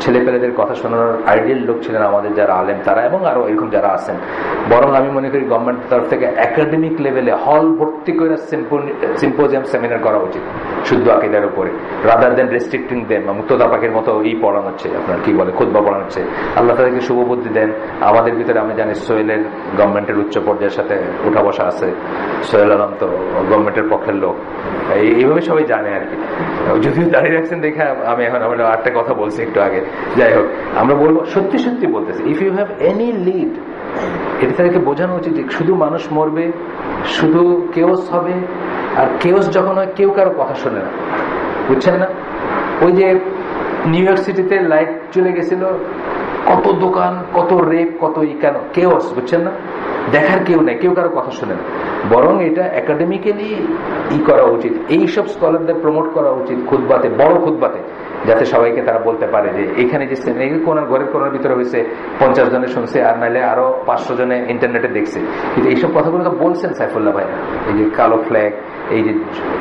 ছেলেপেলেদের কথা শোনানোর আইডিয়াল লোক ছিলেন আমাদের যারা আলেম তারা, এবং আরো এরকম যারা আছেন। বরং আমি মনে করি গভর্নমেন্টের তরফ থেকে একাডেমিক লেভেলে হল ভর্তি করে সিম্পোজিয়াম সেমিনার করা উচিত শুদ্ধ আকিদার উপরে, রাদার দেন রেস্ট্রিক্টিং দেন। মুক্তদা পাখির মতো পড়ানো হচ্ছে, আপনার কি বলে খুতবা পড়ানো হচ্ছে। আল্লাহ তাদেরকে শুভ বুদ্ধি দেন। আমাদের ভিতরে আমি জানি সোহেলের গভর্নমেন্টের উচ্চ পর্যায়ের সাথে উঠা বসা আছে। সোহেল আলম তো গভর্নমেন্টের পক্ষের লোক, এইভাবে সবাই জানে আর কি। যদিও দাঁড়িয়ে রাখছেন দেখে আমি এখন আমার আরেকটা কথা বলছি একটু আগে। যাই হোক, আমরা বলবো সত্যি সত্যি বলতেছি, if you have any lead, এটা তাদেরকে বোঝানো উচিত যে শুধু মানুষ মরবে, শুধু কেওস হবে। আর কেওস যখন হয় কেউ কারো কথা শোনে না, বুঝছেন না? ওই যে নিউ ইয়র্ক সিটিতে লাইট চলে গেছিল, কত দোকান, কত রেপ, কত কেন কেওস, বুঝছেন না? দেখার কেউ নেই, কেউ কারো কথা শোনে না। বরং এটা একাডেমিক্যালি করা উচিত, এইসব স্কলারদের প্রমোট করা উচিত খুতবাতে, বড় খুতবাতে, যাতে সবাইকে তারা বলতে পারে যে এখানে যে কোনার ঘরের কোনার ভিতরে হয়েছে 50 জনে শুনছে, আর নাইলে আরো 500 জনে ইন্টারনেটে দেখছে। কিন্তু এইসব কথাগুলো তো বলছেন সাইফুল্লাহ ভাই, এই যে কালো ফ্ল্যাগ, এই যে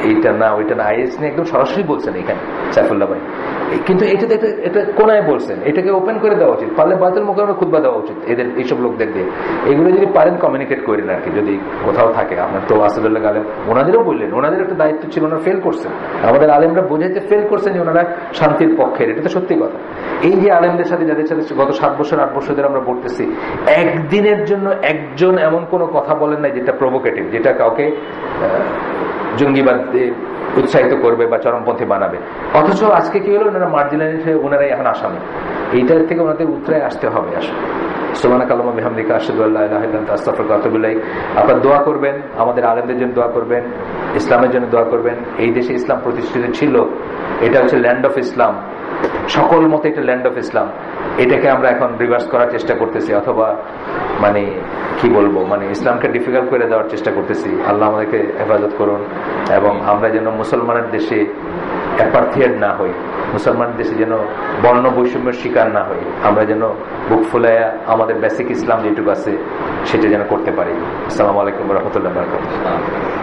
এইটা না ওইটা না, আইএস নিয়ে একদম সরাসরি বলছেন এখানে সাইফুল্লাহ ভাই। কিন্তু এটা কোনায় বলছেন, এটাকে ওপেন করে দেওয়া উচিত। পারলে বায়তুল মুকাররমে খুতবা দেওয়া উচিত এদের, এইসব লোকদের দিয়ে। এগুলো যদি পারেন কমিউনিকেট করেন আর কি, যদি কোথাও থাকে। আপনার তো আসাদুল্লাহ আলেম, ওনাদেরও বললেন, ওনাদের একটা দায়িত্ব ছিল, ওনারা ফেল করছেন। আমাদের আলেমরা বোঝাইতে ফেল করছেন যে ওনারা শান্তির পক্ষের, এটা তো সত্যি কথা। এই যে আলেমদের সাথে যাদের সাথে গত 7 বছর 8 বছর ধরে আমরা পড়তেছি, একদিনের জন্য একজন এমন কোনো কথা বলেন নাই যেটা প্রভোকেটিভ, যেটা কাউকে জঙ্গিবাদ উৎসাহিত করবে বা চরমপন্থী বানাবে। অথচ আজকে কি হলো, ওনারা মার্জিনাল হিসেবে ওনারাই এখন আসামি। এইটার থেকে ওনাদের উত্তরায় আসতে হবে। আসলে সুবহানাকা আল্লাহুম্মা বিহামদিকা আশহাদু আল্লা ইলাহা ইল্লা আনতা আস্তাগফিরুকা ওয়া আতুবু ইলাইক। আপনারা দোয়া করবেন, আমাদের আলেমদের জন্য দোয়া করবেন, ইসলামের জন্য দোয়া করবেন। এই দেশে ইসলাম প্রতিষ্ঠিত ছিল, এটা হচ্ছে ল্যান্ড অফ ইসলাম, সকল মতে এটা ল্যান্ড অফ ইসলাম। এটাকে আমরা এখন রিভার্স করার চেষ্টা করতেছি, অথবা মানে কি বলবো, মানে ইসলামকে ডিফিকাল্ট করে দেওয়ার চেষ্টা করতেছি। আল্লাহ আমাদেরকে হেফাজত করুন, এবং আমরা যেন মুসলমানের দেশে অ্যাপার্থিয়েড না হই, মুসলমানের দেশে যেন বর্ণ বৈষম্যের শিকার না হই, আমরা যেন বুক ফুলাইয়া আমাদের বেসিক ইসলাম যেটুকু আছে সেটা যেন করতে পারি। আসসালামু আলাইকুম ওয়া রাহমাতুল্লাহি ওয়া বারাকাতুহু।